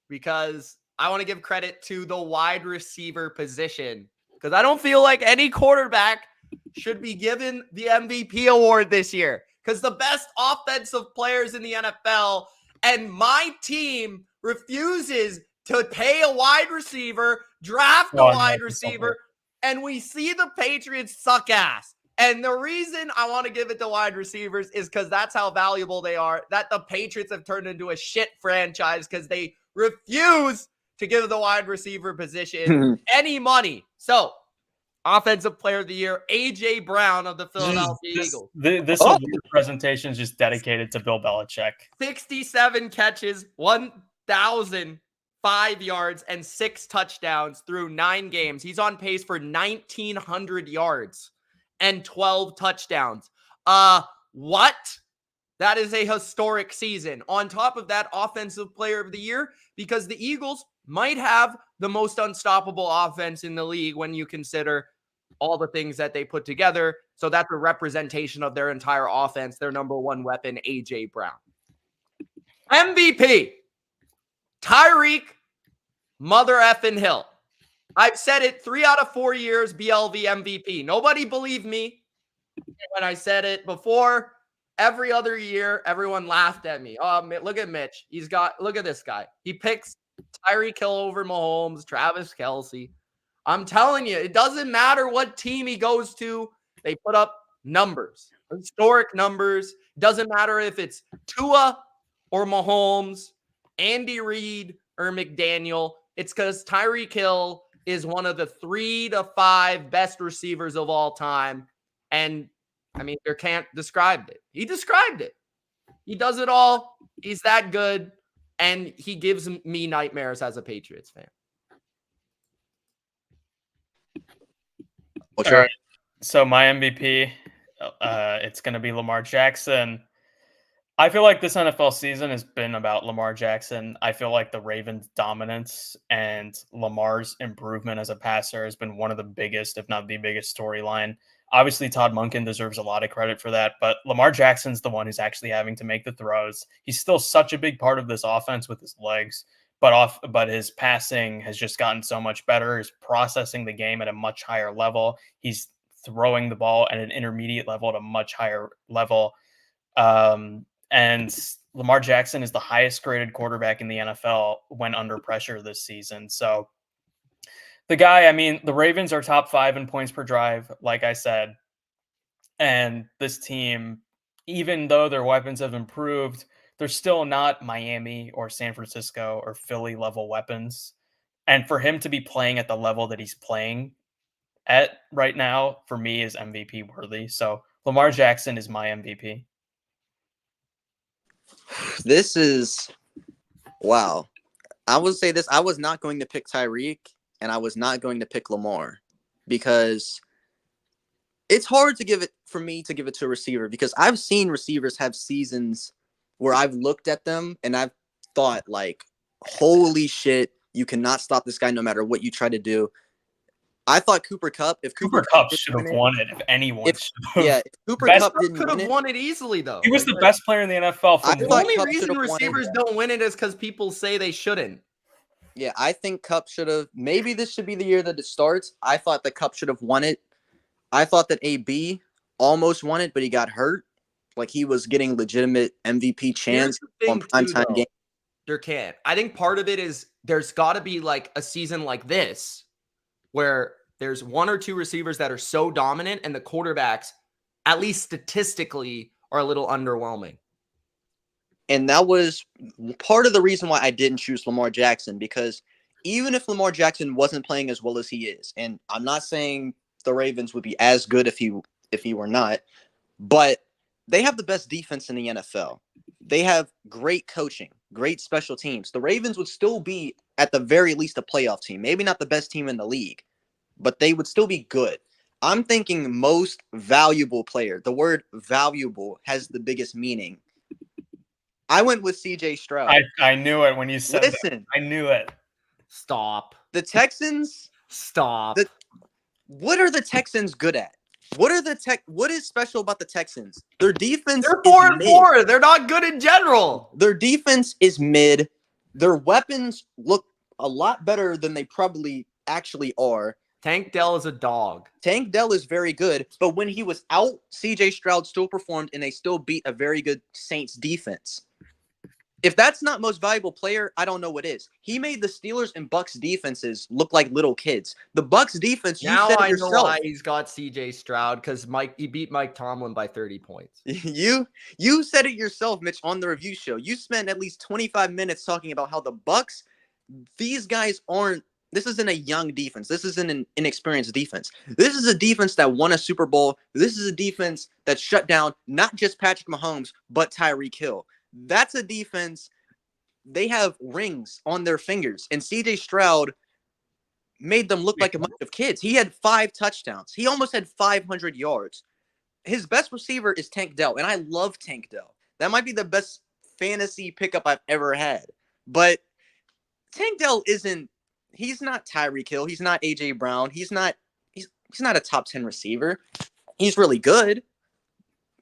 because I want to give credit to the wide receiver position because I don't feel like any quarterback should be given the MVP award this year because the best offensive players in the NFL and my team refuses to pay a wide receiver, draft a wide receiver, and we see the Patriots suck ass. And the reason I want to give it to wide receivers is because that's how valuable they are, that the Patriots have turned into a shit franchise because they refuse to give the wide receiver position any money. So, offensive player of the year, A.J. Brown of the Philadelphia Eagles. This award presentation is just dedicated to Bill Belichick. 67 catches, 1,005 yards, and 6 touchdowns through 9 games. He's on pace for 1,900 yards and 12 touchdowns. What? That is a historic season. On top of that, Offensive Player of the Year, because the Eagles might have the most unstoppable offense in the league when you consider all the things that they put together. So that's a representation of their entire offense, their number one weapon, A.J. Brown. MVP, Tyreek Mother effing Hill. I've said it 3 out of 4 years, BLV MVP. Nobody believed me when I said it before. Every other year, everyone laughed at me. Oh, look at Mitch. Look at this guy. He picks Tyreek Hill over Mahomes, Travis Kelce. I'm telling you, it doesn't matter what team he goes to. They put up numbers, historic numbers. It doesn't matter if it's Tua or Mahomes, Andy Reid or McDaniel. It's because Tyreek Hill is one of the 3 to 5 best receivers of all time. And I mean, Durcant described it. He described it. He does it all. He's that good. And he gives me nightmares as a Patriots fan. What's All right. So my MVP, it's going to be Lamar Jackson. I feel like this NFL season has been about Lamar Jackson. I feel like the Ravens' dominance and Lamar's improvement as a passer has been one of the biggest, if not the biggest storyline. Obviously, Todd Monken deserves a lot of credit for that, but Lamar Jackson's the one who's actually having to make the throws. He's still such a big part of this offense with his legs, but his passing has just gotten so much better. He's processing the game at a much higher level. He's throwing the ball at an intermediate level at a much higher level. And Lamar Jackson is the highest graded quarterback in the NFL when under pressure this season. So the guy, I mean, the Ravens are top 5 in points per drive, like I said. And this team, even though their weapons have improved, they're still not Miami or San Francisco or Philly level weapons. And for him to be playing at the level that he's playing at right now, for me, is MVP worthy. So Lamar Jackson is my MVP. This is wow. I will say this. I was not going to pick Tyreek and I was not going to pick Lamar because it's hard to give it for me to give it to a receiver because I've seen receivers have seasons where I've looked at them and I've thought like, holy shit, you cannot stop this guy no matter what you try to do. I thought Cooper Kupp, if Cooper Kupp should have won it, if anyone should have. Yeah, if Cooper Kupp didn't could have won it easily, though. He was the best player in the NFL. The only reason receivers don't win it is because people say they shouldn't. Yeah, I think Kupp should have. Maybe this should be the year that it starts. I thought that Kupp should have won it. I thought that AB almost won it, but he got hurt. Like he was getting legitimate MVP chance on primetime game. Durcant. I think part of it is there's got to be like a season like this where there's 1 or 2 receivers that are so dominant and the quarterbacks, at least statistically, are a little underwhelming. And that was part of the reason why I didn't choose Lamar Jackson, because even if Lamar Jackson wasn't playing as well as he is, and I'm not saying the Ravens would be as good if he were not, but they have the best defense in the NFL. They have great coaching, great special teams. The Ravens would still be, at the very least, a playoff team. Maybe not the best team in the league, but they would still be good. I'm thinking most valuable player. The word valuable has the biggest meaning. I went with CJ Stroud. I knew it when you said that. I knew it. Stop. The Texans. Stop. What are the Texans good at? What is special about the Texans? Their defense. They're 4-4. They're not good in general. Their defense is mid. Their weapons look a lot better than they probably actually are. Tank Dell is a dog. Tank Dell is very good, but when he was out, CJ Stroud still performed, and they still beat a very good Saints defense. If that's not most valuable player, I don't know what is. He made the Steelers and Bucks defenses look like little kids. The Bucks defense, you said it yourself. Now I know why he's got CJ Stroud, because he beat Mike Tomlin by 30 points. You said it yourself, Mitch, on the review show. You spent at least 25 minutes talking about how the Bucks, these guys aren't. This isn't a young defense. This isn't an inexperienced defense. This is a defense that won a Super Bowl. This is a defense that shut down not just Patrick Mahomes, but Tyreek Hill. That's a defense. They have rings on their fingers. And CJ Stroud, made them look like a bunch of kids. He had 5 touchdowns. He almost had 500 yards. His best receiver is Tank Dell, and I love Tank Dell. That might be the best fantasy pickup I've ever had. But Tank Dell he's not Tyreek Hill. He's not A.J. Brown. He's not a top 10 receiver. He's really good.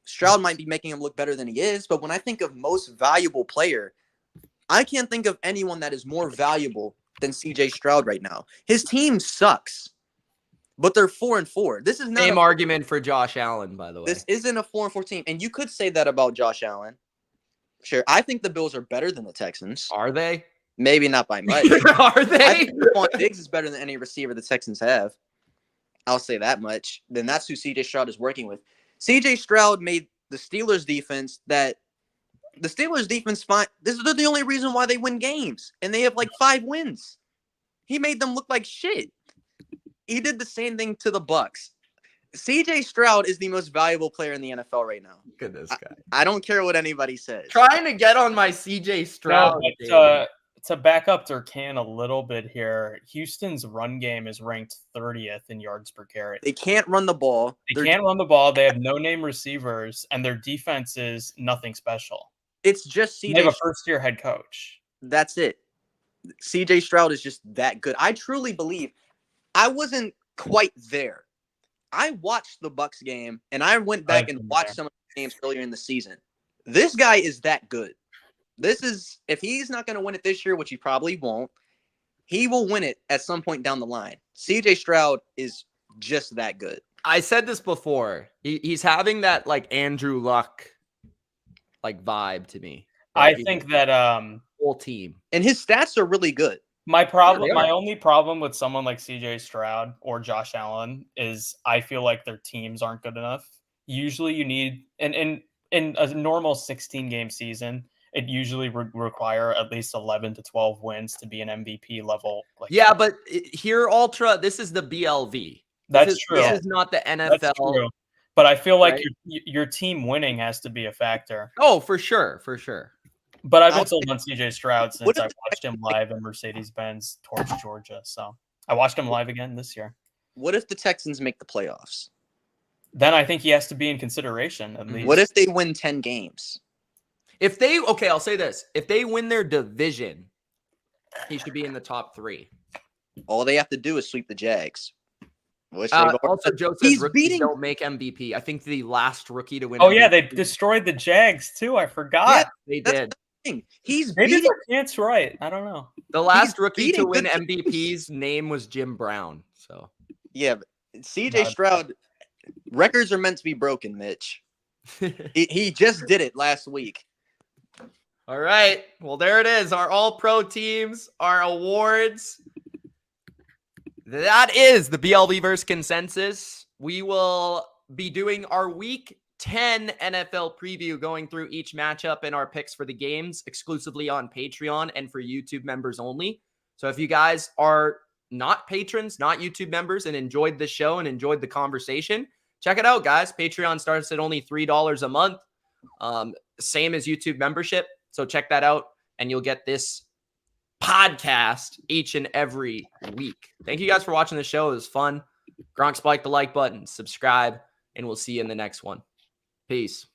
Stroud might be making him look better than he is, but when I think of most valuable player, I can't think of anyone that is more valuable than C.J. Stroud right now. His team sucks, but they're 4-4. This is not same argument for Josh Allen, by the way. This isn't a 4-4 team, and you could say that about Josh Allen. Sure, I think the Bills are better than the Texans. Are they? Maybe not by much. Are they? I think Stephon Diggs is better than any receiver the Texans have. I'll say that much. Then that's who C.J. Stroud is working with. C.J. Stroud made the Steelers defense fine. They're the only reason why they win games, and they have like 5 wins. He made them look like shit. He did the same thing to the Bucks. C.J. Stroud is the most valuable player in the NFL right now. Look at this guy. I don't care what anybody says. Trying to get on my C.J. Stroud. No, to back up Durcant a little bit here, Houston's run game is ranked 30th in yards per carry. They can't run the ball. They can't run the ball. They have no-name receivers, and their defense is nothing special. It's just They C.J. have a first-year head coach. That's it. C.J. Stroud is just that good. I truly believe. I wasn't quite there. I watched the Bucks game, and I went back and watched some of the games earlier in the season. This guy is that good. If he's not going to win it this year, which he probably won't, he will win it at some point down the line. C.J. Stroud is just that good. I said this before. He's having that like Andrew Luck like vibe to me. I think that whole team. And his stats are really good. My only problem with someone like CJ Stroud or Josh Allen is I feel like their teams aren't good enough. Usually you need in a normal 16-game season, it usually require at least 11 to 12 wins to be an MVP level. Yeah, but here, Ultra, this is the BLV. That's true. This is not the NFL. That's true. But I feel like your team winning has to be a factor. Oh, for sure. But I've been sold on CJ Stroud since I watched him live in Mercedes-Benz towards Georgia. So I watched him live again this year. What if the Texans make the playoffs? Then I think he has to be in consideration at least. What if they win 10 games? I'll say this. If they win their division, he should be in the top 3. All they have to do is sweep the Jags. Also, Joe says rookies don't make MVP. I think the last rookie to win. Oh, MVP, yeah, they destroyed the Jags, too. I forgot. Yeah, they did. Maybe Durcant's right. I don't know. The last rookie to win MVP's name was Jim Brown. So yeah, but CJ Stroud records are meant to be broken, Mitch. he just did it last week. All right. Well, there it is. Our all-pro teams, our awards. That is the BLV verse consensus. We will be doing our week 10 NFL preview, going through each matchup and our picks for the games exclusively on Patreon and for YouTube members only. So if you guys are not patrons, not YouTube members, and enjoyed the show and enjoyed the conversation, check it out, guys. Patreon starts at only $3 a month. Same as YouTube membership. So check that out and you'll get this podcast each and every week. Thank you guys for watching the show. It was fun. Gronk, spike the like button, subscribe, and we'll see you in the next one. Peace.